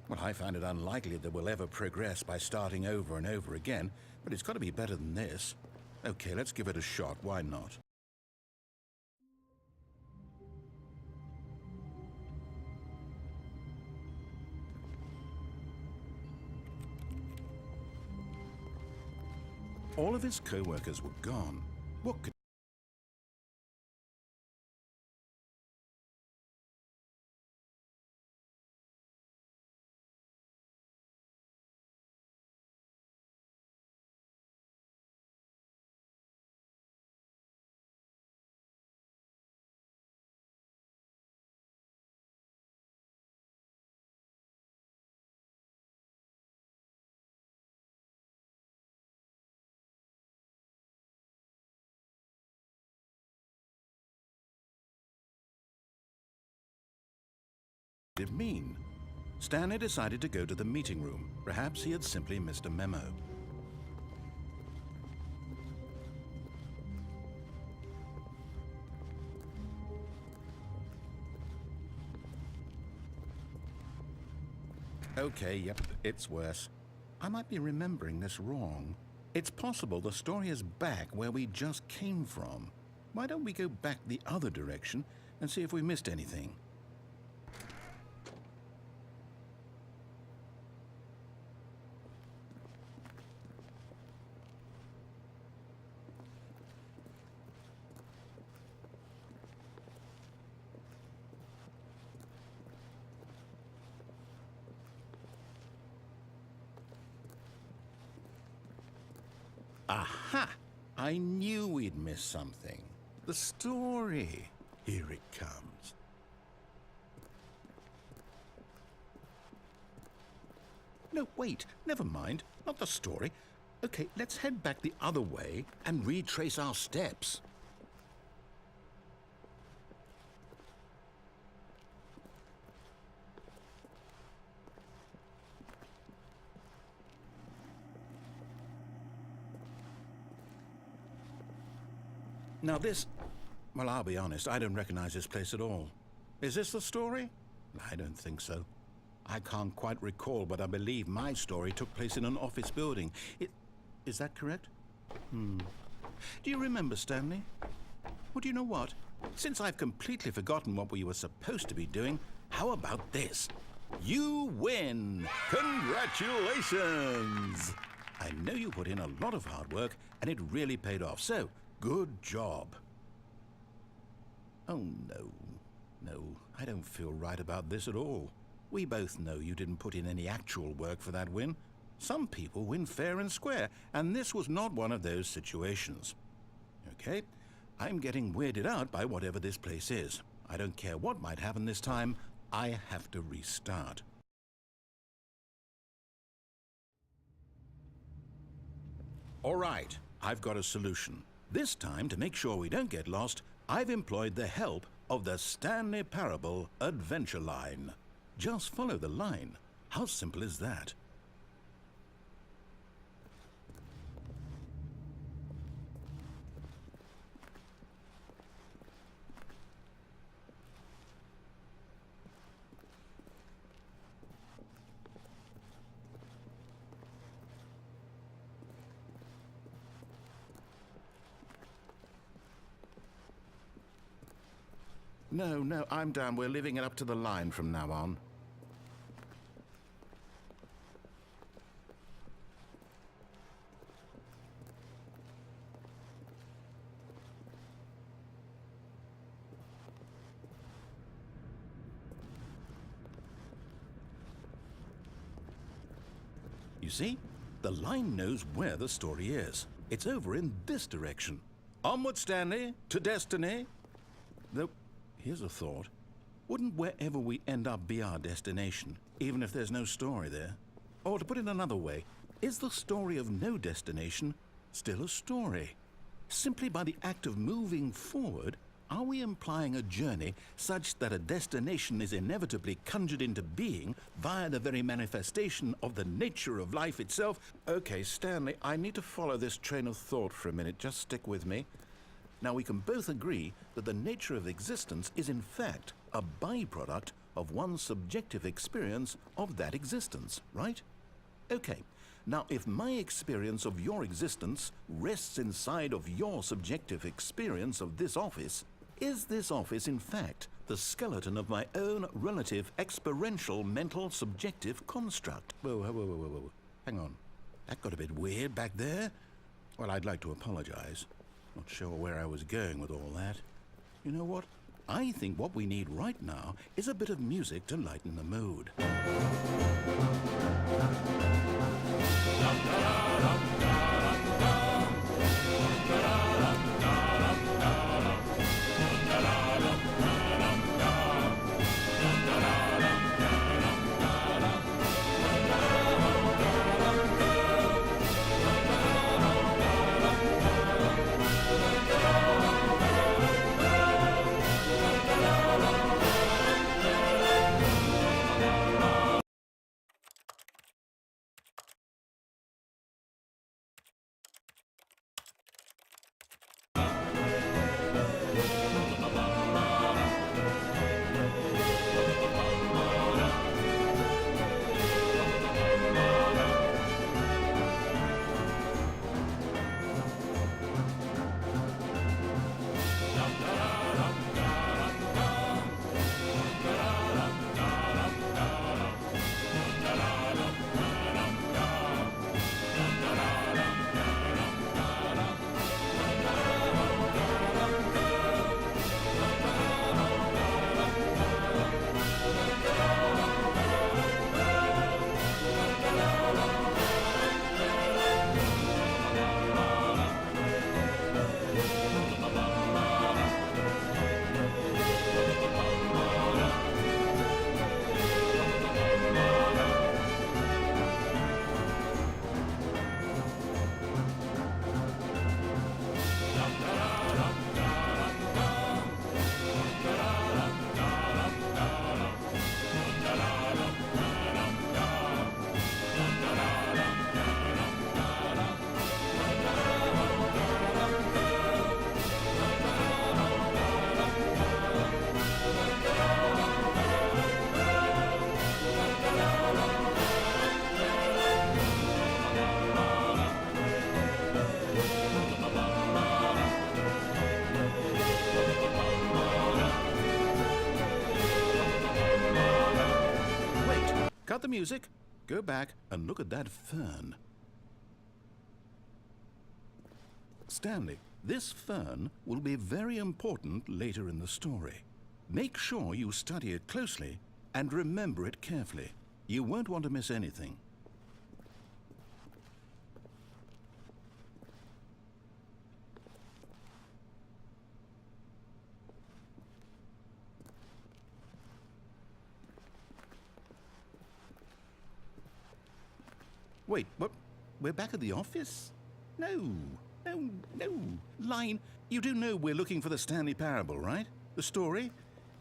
Well, I find it unlikely that we'll ever progress by starting over and over again, but it's got to be better than this. Okay, let's give it a shot. Why not? All of his co-workers were gone. What could... did it mean? Stanley decided to go to the meeting room. Perhaps he had simply missed a memo. Okay, yep, it's worse. I might be remembering this wrong. It's possible the story is back where we just came from. Why don't we go back the other direction and see if we missed anything? Aha! I knew we'd miss something. The story. Here it comes. No, wait. Never mind. Not the story. Okay, let's head back the other way and retrace our steps. Now this... Well, I'll be honest, I don't recognize this place at all. Is this the story? I don't think so. I can't quite recall, but I believe my story took place in an office building. Is that correct? Do you remember, Stanley? Well, do you know what? Since I've completely forgotten what we were supposed to be doing, how about this? You win! Congratulations! I know you put in a lot of hard work, and it really paid off, so... Good job. Oh, no, I don't feel right about this at all. We both know you didn't put in any actual work for that win. Some people win fair and square, and this was not one of those situations. Okay, I'm getting weirded out by whatever this place is. I don't care what might happen this time, I have to restart. All right, I've got a solution. This time, to make sure we don't get lost, I've employed the help of the Stanley Parable Adventure Line. Just follow the line. How simple is that? No, I'm down. We're leaving it up to the line from now on. You see? The line knows where the story is. It's over in this direction. Onward, Stanley, to destiny. Though, here's a thought. Wouldn't wherever we end up be our destination, even if there's no story there? Or to put it another way, is the story of no destination still a story? Simply by the act of moving forward, are we implying a journey such that a destination is inevitably conjured into being via the very manifestation of the nature of life itself? Okay, Stanley, I need to follow this train of thought for a minute. Just stick with me. Now, we can both agree that the nature of existence is in fact a byproduct of one's subjective experience of that existence, right? Okay. Now, if my experience of your existence rests inside of your subjective experience of this office, is this office, in fact, the skeleton of my own relative experiential mental subjective construct? Whoa. Hang on. That got a bit weird back there. Well, I'd like to apologize. Not sure where I was going with all that. You know what? I think what we need right now is a bit of music to lighten the mood. Cut the music, go back and look at that fern. Stanley, this fern will be very important later in the story. Make sure you study it closely and remember it carefully. You won't want to miss anything. Wait, what? We're back at the office? No. Line, you do know we're looking for the Stanley Parable, right? The story?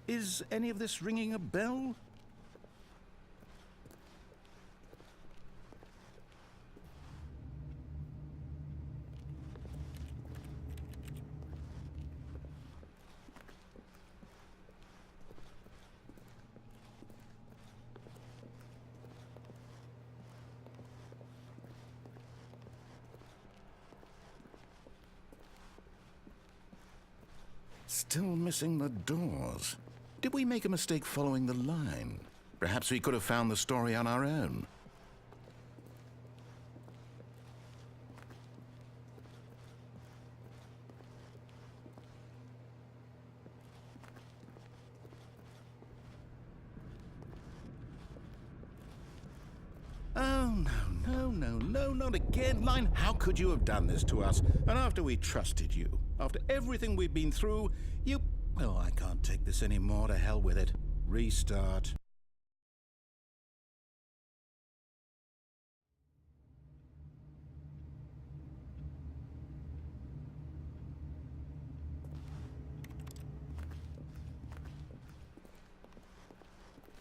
Is any of this ringing a bell? Still missing the doors. Did we make a mistake following the line? Perhaps we could have found the story on our own. Oh, no, not again. Line, how could you have done this to us? And after we trusted you, after everything we've been through, you... Oh, I can't take this anymore. To hell with it. Restart.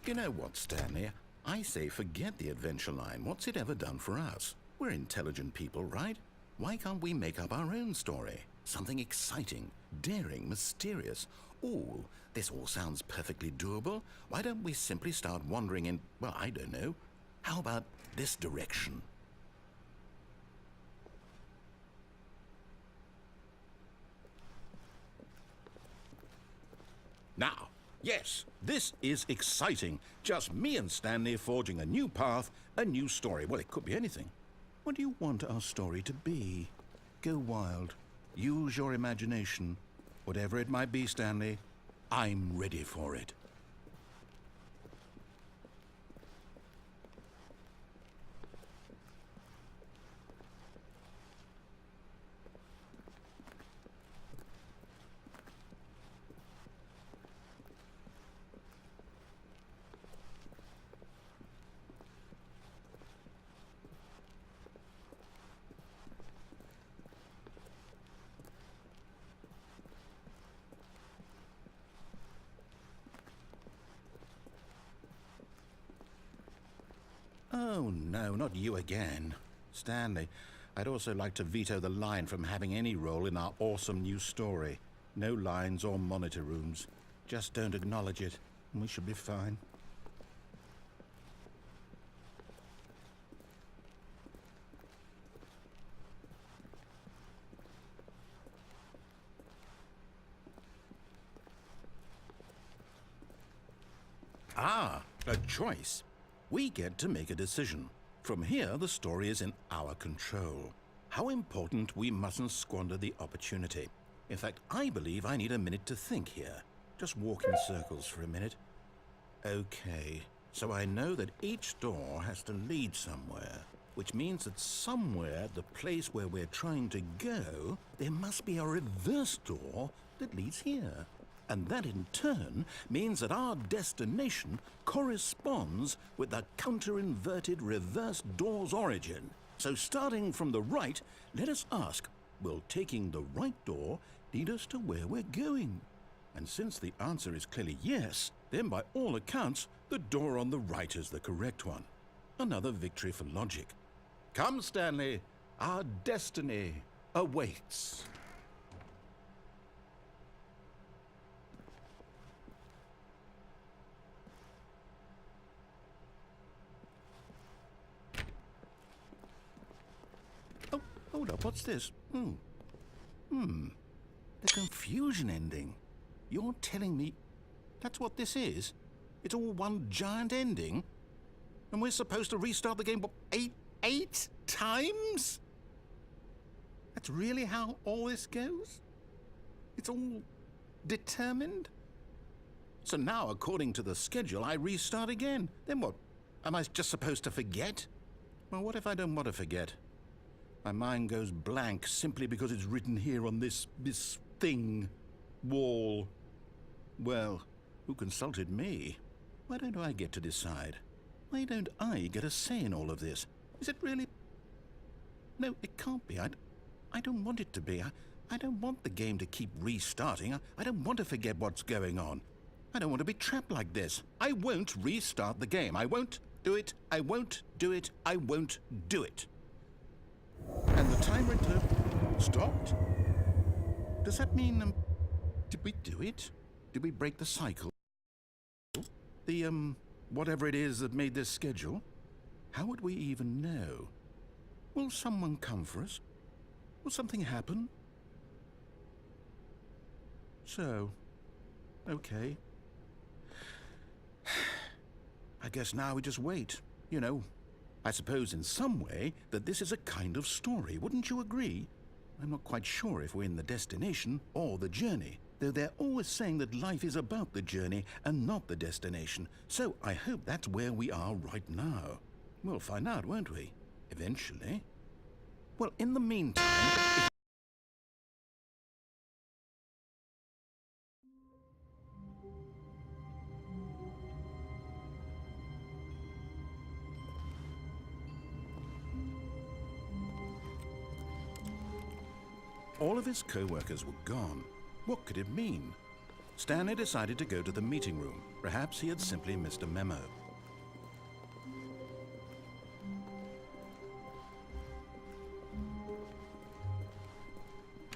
You know what, Stanley? I say forget the adventure line. What's it ever done for us? We're intelligent people, right? Why can't we make up our own story? Something exciting, daring, mysterious. Ooh, this all sounds perfectly doable. Why don't we simply start wandering in, well, I don't know. How about this direction? Now, yes, this is exciting. Just me and Stanley forging a new path, a new story. Well, it could be anything. What do you want our story to be? Go wild. Use your imagination. Whatever it might be, Stanley, I'm ready for it. Oh, no, not you again. Stanley, I'd also like to veto the line from having any role in our awesome new story. No lines or monitor rooms. Just don't acknowledge it, and we should be fine. Ah, a choice. We get to make a decision. From here, the story is in our control. How important we mustn't squander the opportunity. In fact, I believe I need a minute to think here. Just walk in circles for a minute. Okay, so I know that each door has to lead somewhere, which means that somewhere, the place where we're trying to go, there must be a reverse door that leads here. And that in turn means that our destination corresponds with the counter-inverted reverse door's origin. So starting from the right, let us ask, will taking the right door lead us to where we're going? And since the answer is clearly yes, then by all accounts, the door on the right is the correct one. Another victory for logic. Come, Stanley, our destiny awaits. Hold up, what's this? The confusion ending. You're telling me that's what this is? It's all one giant ending? And we're supposed to restart the game, what, eight times? That's really how all this goes? It's all determined? So now, according to the schedule, I restart again. Then what? Am I just supposed to forget? Well, what if I don't want to forget? My mind goes blank simply because it's written here on this thing, wall. Well, who consulted me? Why don't I get to decide? Why don't I get a say in all of this? Is it really No, it can't be. I don't want it to be. I don't want the game to keep restarting. I don't want to forget what's going on. I don't want to be trapped like this. I won't restart the game. I won't do it. I won't do it. I won't do it. And the timer stopped? Does that mean, did we do it? Did we break the cycle? The, whatever it is that made this schedule? How would we even know? Will someone come for us? Will something happen? So, okay. I guess now we just wait. You know, I suppose in some way that this is a kind of story, wouldn't you agree? I'm not quite sure if we're in the destination or the journey, though they're always saying that life is about the journey and not the destination. So I hope that's where we are right now. We'll find out, won't we? Eventually. Well, in the meantime... All of his co-workers were gone. What could it mean? Stanley decided to go to the meeting room. Perhaps he had simply missed a memo.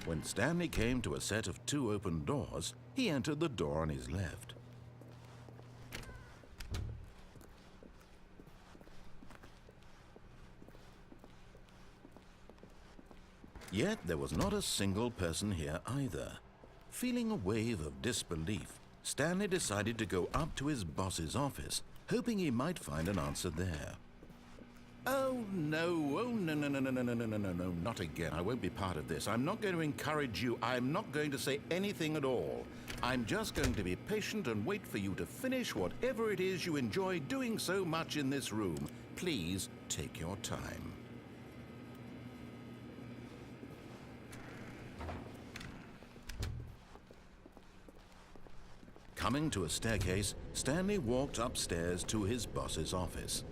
When Stanley came to a set of 2 open doors, he entered the door on his left. Yet there was not a single person here either. Feeling a wave of disbelief, Stanley decided to go up to his boss's office, hoping he might find an answer there. Oh no, no, not again. I won't be part of this. I'm not going to encourage you. I'm not going to say anything at all. I'm just going to be patient and wait for you to finish whatever it is you enjoy doing so much in this room. Please take your time. Coming to a staircase, Stanley walked upstairs to his boss's office.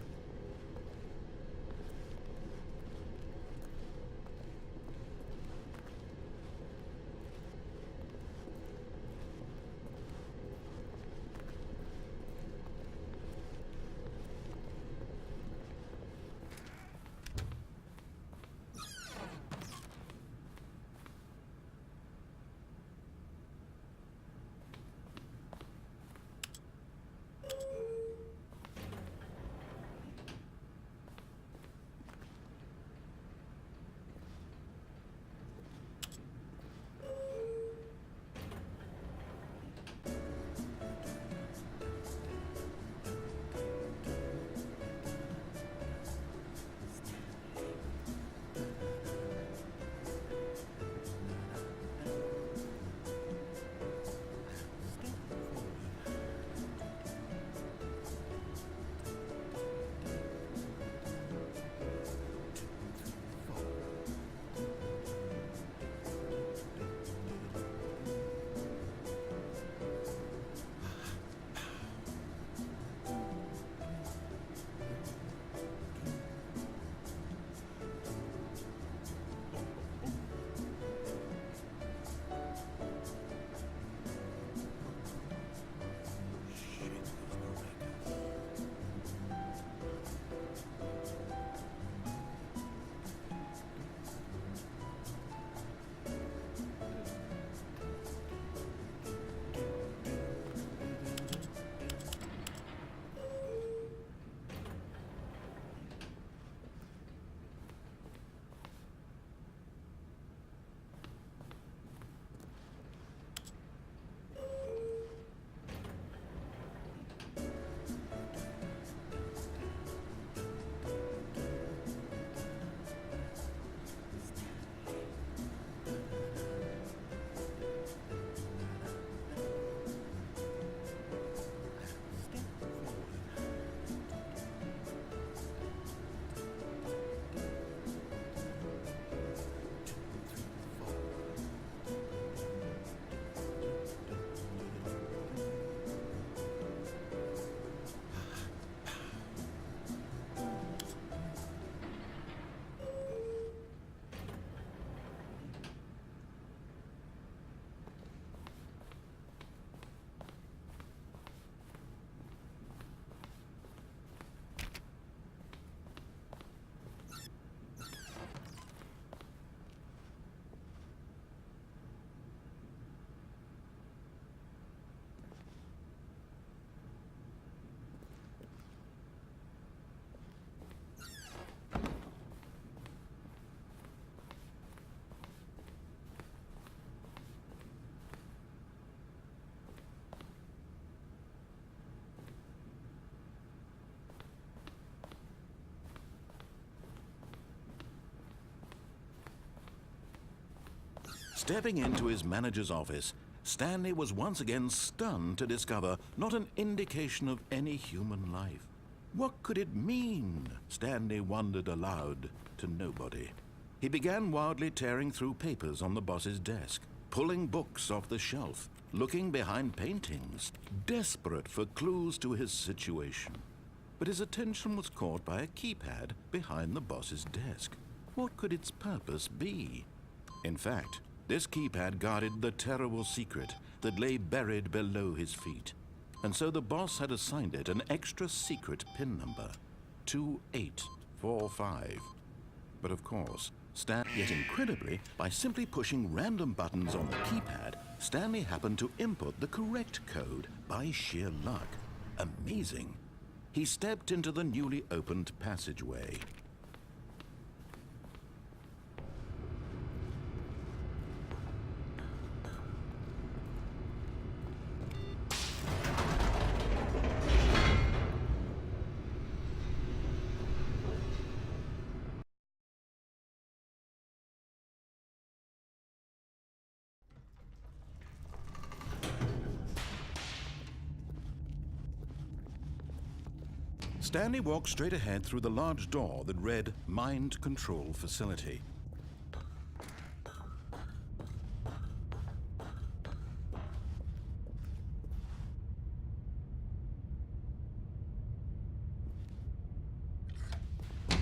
Stepping into his manager's office, Stanley was once again stunned to discover not an indication of any human life. What could it mean? Stanley wondered aloud to nobody. He began wildly tearing through papers on the boss's desk, pulling books off the shelf, looking behind paintings, desperate for clues to his situation. But his attention was caught by a keypad behind the boss's desk. What could its purpose be? In fact, this keypad guarded the terrible secret that lay buried below his feet. And so the boss had assigned it an extra secret PIN number, 2845. But of course, yet incredibly, by simply pushing random buttons on the keypad, Stanley happened to input the correct code by sheer luck. Amazing. He stepped into the newly opened passageway. Stanley walked straight ahead through the large door that read Mind Control Facility.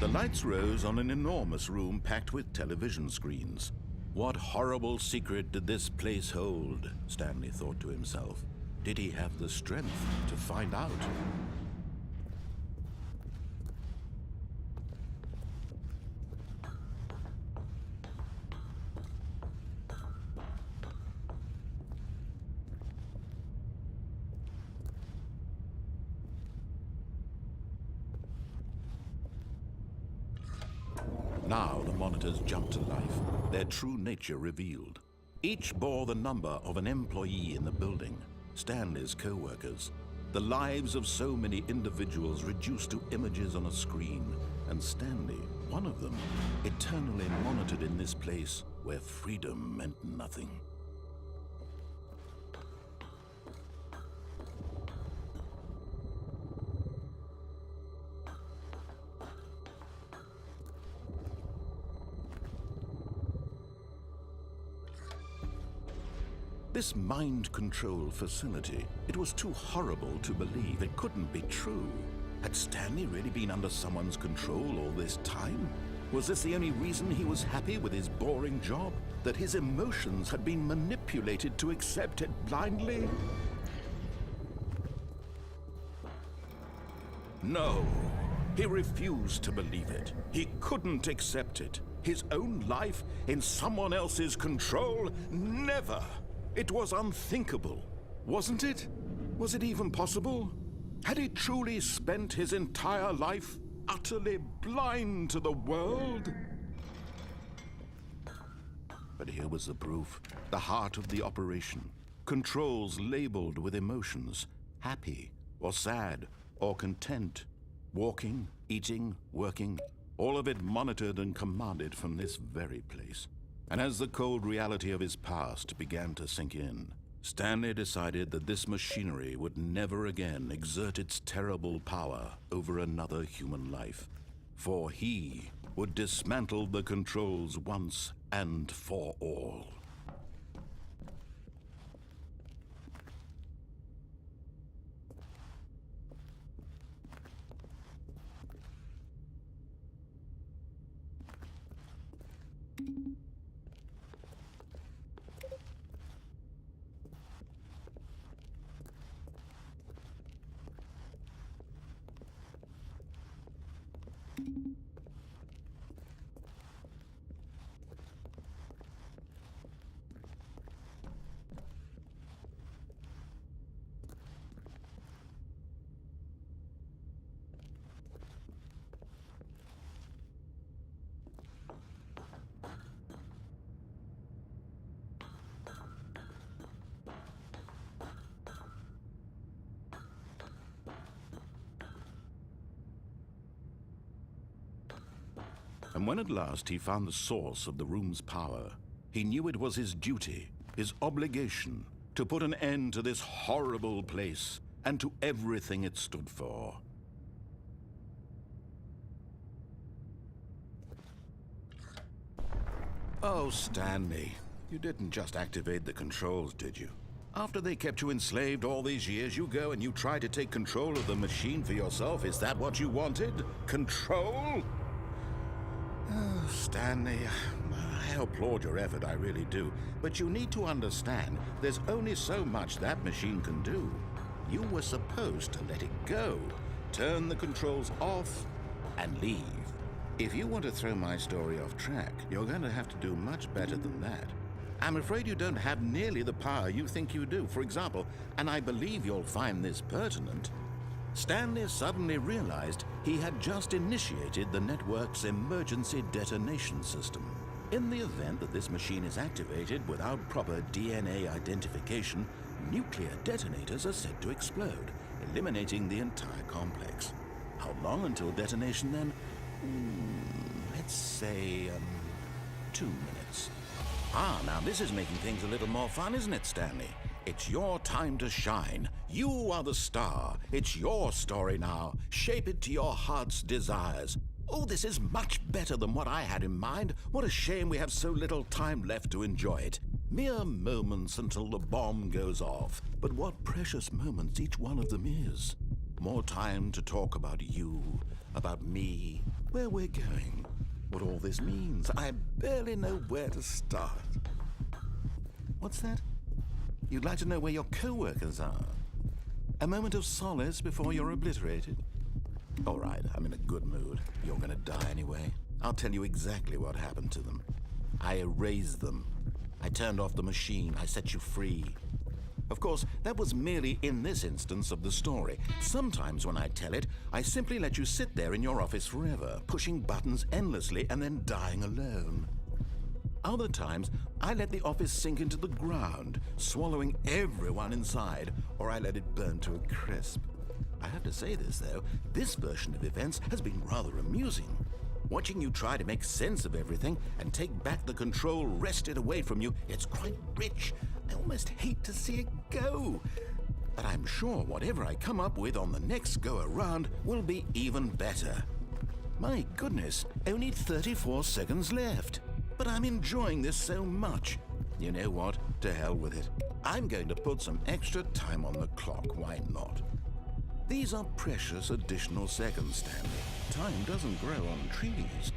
The lights rose on an enormous room packed with television screens. What horrible secret did this place hold? Stanley thought to himself. Did he have the strength to find out? Now the monitors jumped to life, their true nature revealed. Each bore the number of an employee in the building, Stanley's co-workers. The lives of so many individuals reduced to images on a screen, and Stanley, one of them, eternally monitored in this place where freedom meant nothing. This mind control facility, it was too horrible to believe. It couldn't be true. Had Stanley really been under someone's control all this time? Was this the only reason he was happy with his boring job? That his emotions had been manipulated to accept it blindly? No, he refused to believe it. He couldn't accept it. His own life in someone else's control? Never! It was unthinkable, wasn't it? Was it even possible? Had he truly spent his entire life utterly blind to the world? But here was the proof, the heart of the operation. Controls labeled with emotions, happy or sad or content, walking, eating, working, all of it monitored and commanded from this very place. And as the cold reality of his past began to sink in, Stanley decided that this machinery would never again exert its terrible power over another human life, for he would dismantle the controls once and for all. And when at last he found the source of the room's power, He knew it was his duty, his obligation, to put an end to this horrible place and to everything it stood for. Oh, Stanley, you didn't just activate the controls, did you? After they kept you enslaved all these years, you go and you try to take control of the machine for yourself. Is that what you wanted? Control? Oh, Stanley, I applaud your effort, I really do. But you need to understand, there's only so much that machine can do. You were supposed to let it go, turn the controls off, and leave. If you want to throw my story off track, you're going to have to do much better than that. I'm afraid you don't have nearly the power you think you do. For example, and I believe you'll find this pertinent, Stanley suddenly realized he had just initiated the network's emergency detonation system. In the event that this machine is activated without proper DNA identification, nuclear detonators are said to explode, eliminating the entire complex. How long until detonation then? Let's say, 2 minutes. Now this is making things a little more fun, isn't it, Stanley? It's your time to shine. You are the star. It's your story now. Shape it to your heart's desires. Oh, this is much better than what I had in mind. What a shame we have so little time left to enjoy it. Mere moments until the bomb goes off. But what precious moments each one of them is. More time to talk about you, about me, where we're going, what all this means. I barely know where to start. What's that? You'd like to know where your co-workers are? A moment of solace before you're obliterated? All right, I'm in a good mood. You're gonna die anyway. I'll tell you exactly what happened to them. I erased them. I turned off the machine. I set you free. Of course, that was merely in this instance of the story. Sometimes when I tell it, I simply let you sit there in your office forever, pushing buttons endlessly and then dying alone. Other times, I let the office sink into the ground, swallowing everyone inside, or I let it burn to a crisp. I have to say this, though, this version of events has been rather amusing. Watching you try to make sense of everything and take back the control wrested away from you, it's quite rich. I almost hate to see it go. But I'm sure whatever I come up with on the next go-around will be even better. My goodness, only 34 seconds left. But I'm enjoying this so much. You know what? To hell with it. I'm going to put some extra time on the clock. Why not? These are precious additional seconds, Stanley. Time doesn't grow on trees.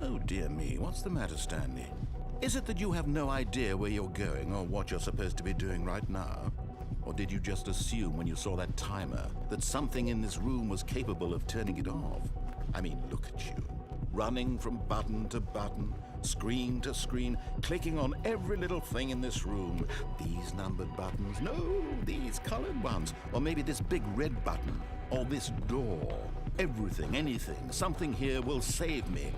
Oh dear me, what's the matter, Stanley? Is it that you have no idea where you're going or what you're supposed to be doing right now? Or did you just assume when you saw that timer that something in this room was capable of turning it off? I mean, look at you. Running from button to button, screen to screen, clicking on every little thing in this room. These numbered buttons, no, these colored ones, or maybe this big red button, or this door. Everything, anything, something here will save me.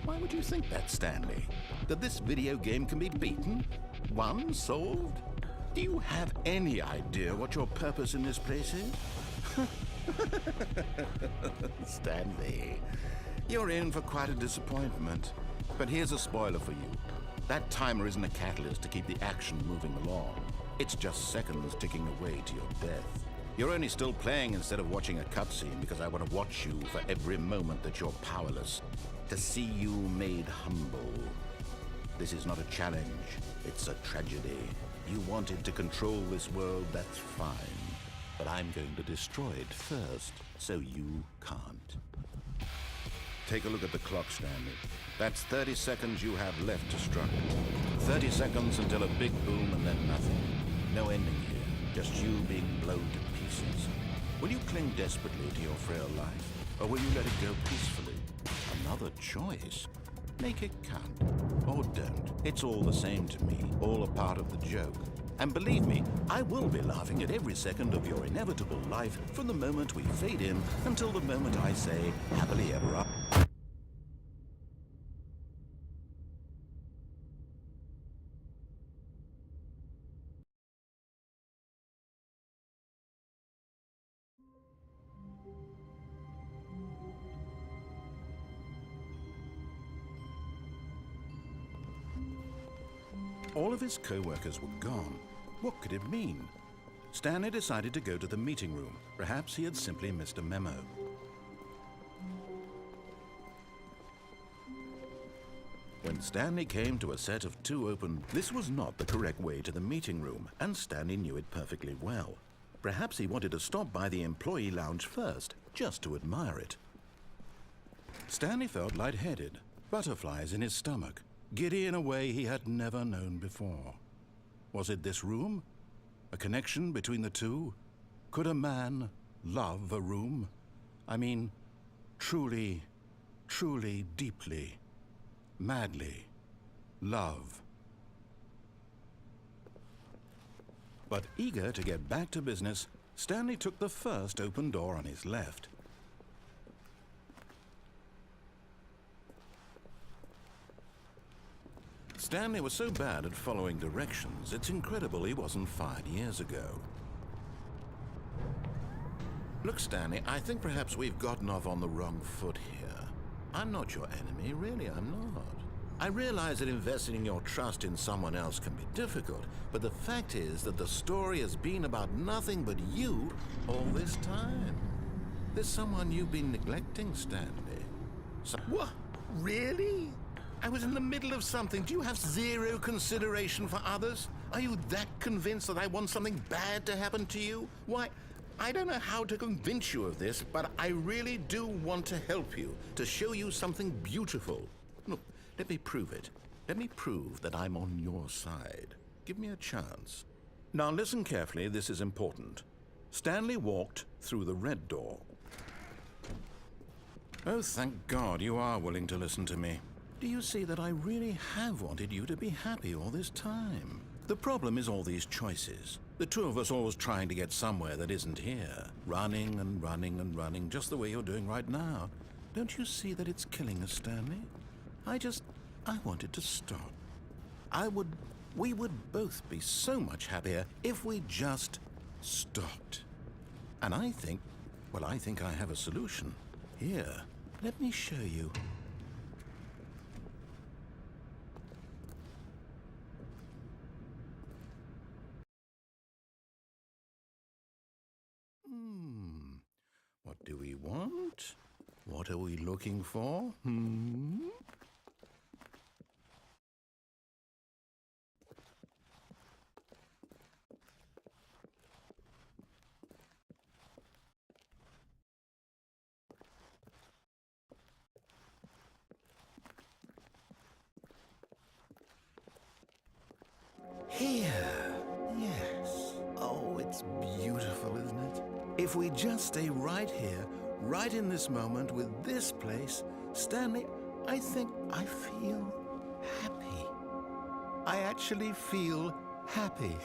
Why would you think that, Stanley? That this video game can be beaten? Won? Solved? Do you have any idea what your purpose in this place is? Stanley, you're in for quite a disappointment. But here's a spoiler for you. That timer isn't a catalyst to keep the action moving along. It's just seconds ticking away to your death. You're only still playing instead of watching a cutscene because I want to watch you for every moment that you're powerless. To see you made humble. This is not a challenge. It's a tragedy. You wanted to control this world, that's fine. But I'm going to destroy it first, so you can't. Take a look at the clock, Stanley. That's 30 seconds you have left to struggle. 30 seconds until a big boom and then nothing. No ending here, just you being blown to pieces. Will you cling desperately to your frail life, or will you let it go peacefully? Another choice. Make it count, or don't. It's all the same to me, all a part of the joke. And believe me, I will be laughing at every second of your inevitable life from the moment we fade in until the moment I say, happily ever after. All of his co-workers were gone. What could it mean? Stanley decided to go to the meeting room. Perhaps he had simply missed a memo. When Stanley came to a set of 2 open, this was not the correct way to the meeting room, and Stanley knew it perfectly well. Perhaps he wanted to stop by the employee lounge first, just to admire it. Stanley felt lightheaded, butterflies in his stomach, giddy in a way he had never known before. Was it this room? A connection between the two? Could a man love a room? I mean, truly, truly, deeply, madly love. But eager to get back to business, Stanley took the first open door on his left. Stanley was so bad at following directions, it's incredible he wasn't fired years ago. Look, Stanley, I think perhaps we've gotten off on the wrong foot here. I'm not your enemy, really, I'm not. I realize that investing your trust in someone else can be difficult, but the fact is that the story has been about nothing but you all this time. There's someone you've been neglecting, Stanley. What? Really? I was in the middle of something. Do you have zero consideration for others? Are you that convinced that I want something bad to happen to you? Why, I don't know how to convince you of this, but I really do want to help you, to show you something beautiful. Look, let me prove it. Let me prove that I'm on your side. Give me a chance. Now listen carefully, this is important. Stanley walked through the red door. Oh, thank God you are willing to listen to me. Do you see that I really have wanted you to be happy all this time? The problem is all these choices. The two of us always trying to get somewhere that isn't here. Running and running and running, just the way you're doing right now. Don't you see that it's killing us, Stanley? I wanted to stop. We would both be so much happier if we just stopped. And I think I have a solution. Here, let me show you. What do we want? What are we looking for? Here. Yes. Oh, it's beautiful, isn't it? If we just stay right here, right in this moment with this place, Stanley, I think I feel happy. I actually feel happy.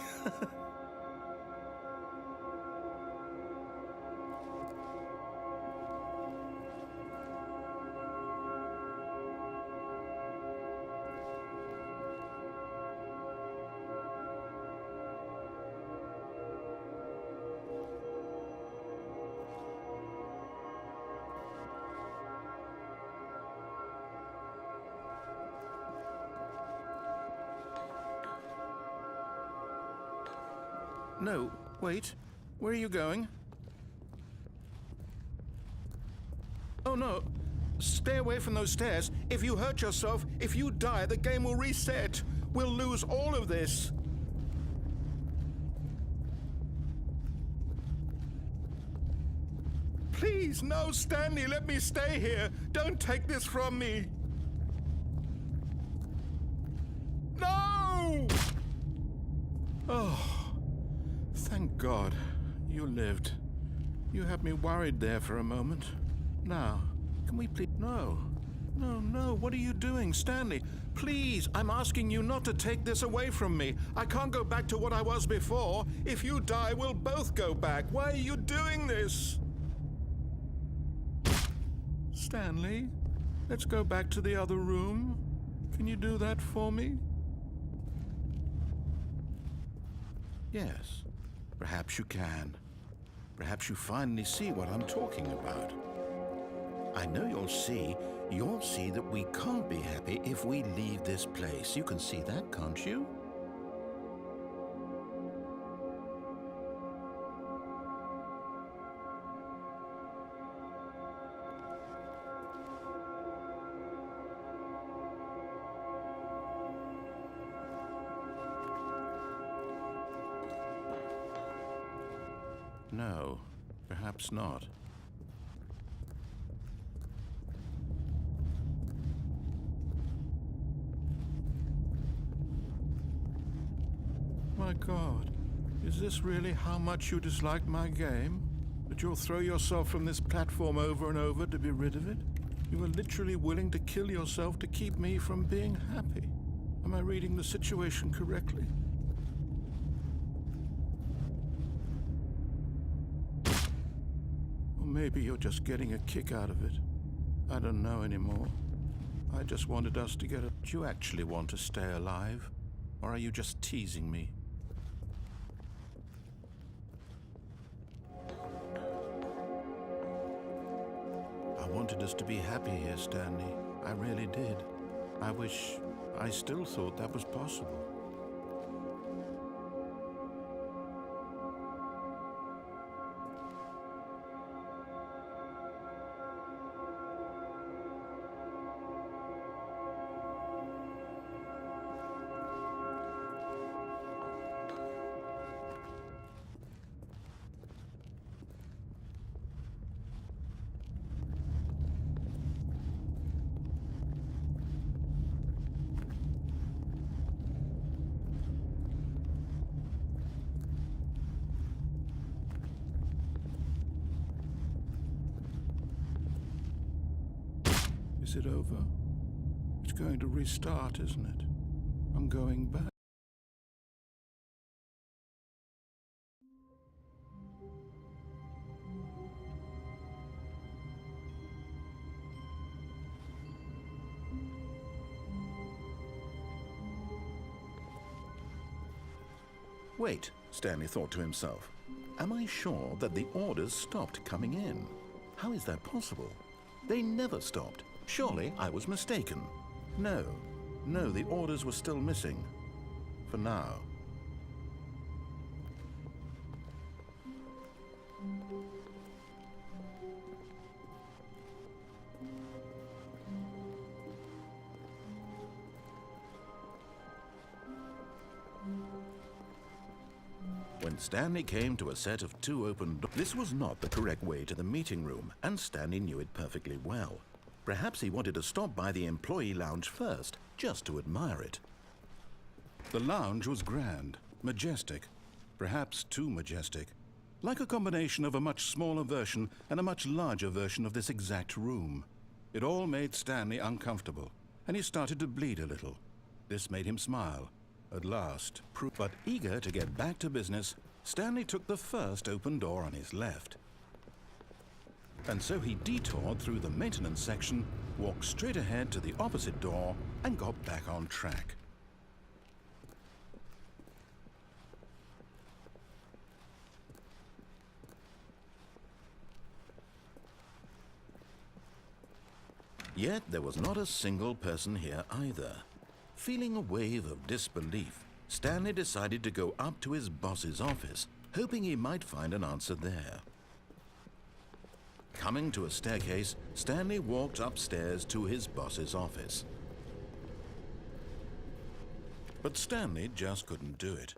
No, wait. Where are you going? Oh, no. Stay away from those stairs. If you hurt yourself, if you die, the game will reset. We'll lose all of this. Please, no, Stanley, let me stay here. Don't take this from me. No! Oh. Thank God, you lived. You had me worried there for a moment. Now, can we please... No, what are you doing, Stanley? Please, I'm asking you not to take this away from me. I can't go back to what I was before. If you die, we'll both go back. Why are you doing this? Stanley, let's go back to the other room. Can you do that for me? Yes. Perhaps you can. Perhaps you finally see what I'm talking about. I know you'll see that we can't be happy if we leave this place. You can see that, can't you? No, perhaps not. My God, is this really how much you dislike my game? That you'll throw yourself from this platform over and over to be rid of it? You were literally willing to kill yourself to keep me from being happy. Am I reading the situation correctly? Or maybe you're just getting a kick out of it. I don't know anymore. I just wanted us to get a... Do you actually want to stay alive? Or are you just teasing me? I wanted us to be happy here, Stanley. I really did. I wish I still thought that was possible. Is it over? It's going to restart, isn't it? I'm going back. Wait, Stanley thought to himself. Am I sure that the orders stopped coming in? How is that possible? They never stopped. Surely I was mistaken. No, the orders were still missing. For now. When Stanley came to a set of 2 open doors, this was not the correct way to the meeting room, and Stanley knew it perfectly well. Perhaps he wanted to stop by the employee lounge first, just to admire it. The lounge was grand, majestic, perhaps too majestic, like a combination of a much smaller version and a much larger version of this exact room. It all made Stanley uncomfortable, and he started to bleed a little. This made him smile. At last, but eager to get back to business, Stanley took the first open door on his left. And so he detoured through the maintenance section, walked straight ahead to the opposite door, and got back on track. Yet there was not a single person here either. Feeling a wave of disbelief, Stanley decided to go up to his boss's office, hoping he might find an answer there. Coming to a staircase, Stanley walked upstairs to his boss's office. But Stanley just couldn't do it.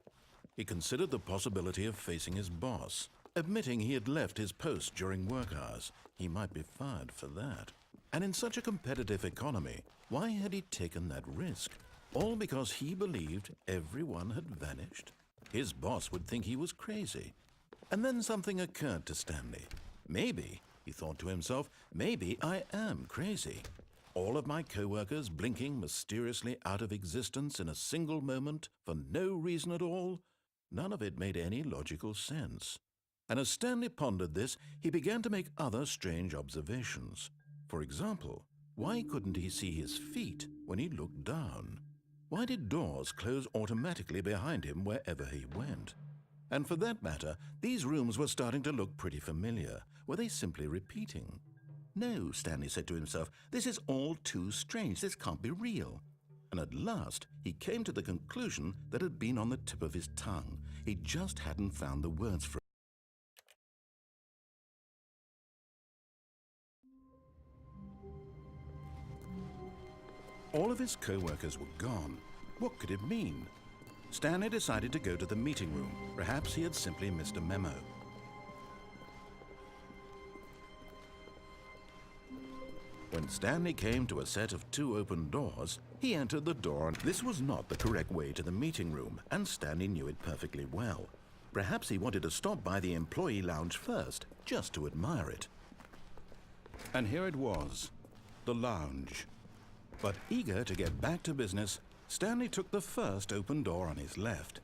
He considered the possibility of facing his boss, admitting he had left his post during work hours. He might be fired for that. And in such a competitive economy, why had he taken that risk? All because he believed everyone had vanished? His boss would think he was crazy. And then something occurred to Stanley. Maybe, he thought to himself, maybe I am crazy. All of my co-workers blinking mysteriously out of existence in a single moment for no reason at all? None of it made any logical sense. And as Stanley pondered this, he began to make other strange observations. For example, why couldn't he see his feet when he looked down? Why did doors close automatically behind him wherever he went? And for that matter, these rooms were starting to look pretty familiar. Were they simply repeating? No, Stanley said to himself, this is all too strange. This can't be real. And at last, he came to the conclusion that had been on the tip of his tongue. He just hadn't found the words for it. All of his co-workers were gone. What could it mean? Stanley decided to go to the meeting room. Perhaps he had simply missed a memo. When Stanley came to a set of 2 open doors, he entered the door, and this was not the correct way to the meeting room, and Stanley knew it perfectly well. Perhaps he wanted to stop by the employee lounge first, just to admire it. And here it was, the lounge. But eager to get back to business, Stanley took the first open door on his left.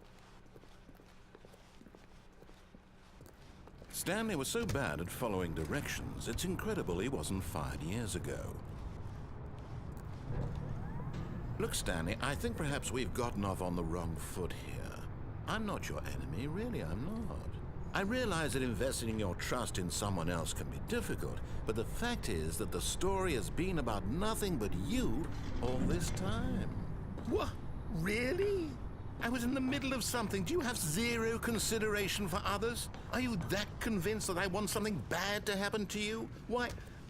Stanley was so bad at following directions, it's incredible he wasn't fired years ago. Look, Stanley, I think perhaps we've gotten off on the wrong foot here. I'm not your enemy, really, I'm not. I realize that investing your trust in someone else can be difficult, but the fact is that the story has been about nothing but you all this time. What? Really? I was in the middle of something. Do you have zero consideration for others? Are you that convinced that I want something bad to happen to you? Why,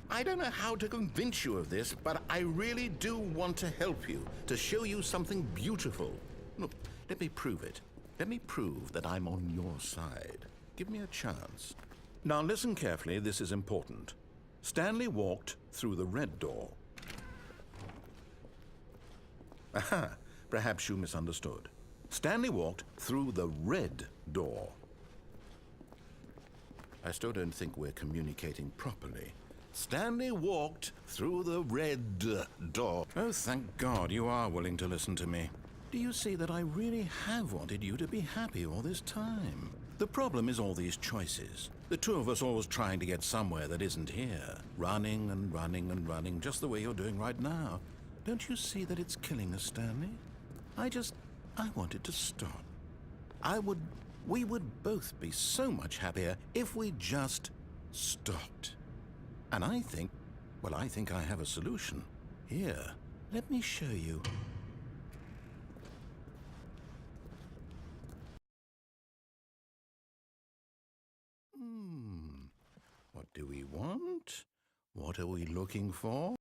I don't know how to convince you of this, but I really do want to help you, to show you something beautiful. Look, let me prove it. Let me prove that I'm on your side. Give me a chance. Now listen carefully, this is important. Stanley walked through the red door. Aha, perhaps you misunderstood. Stanley walked through the red door. I still don't think we're communicating properly. Stanley walked through the red door. Oh, thank God you are willing to listen to me. Do you see that I really have wanted you to be happy all this time? The problem is all these choices. The 2 of us always trying to get somewhere that isn't here. Running and running and running, just the way you're doing right now. Don't you see that it's killing us, Stanley? I wanted to stop. We would both be so much happier if we just stopped. And I think I have a solution. Here, let me show you. What do we want? What are we looking for?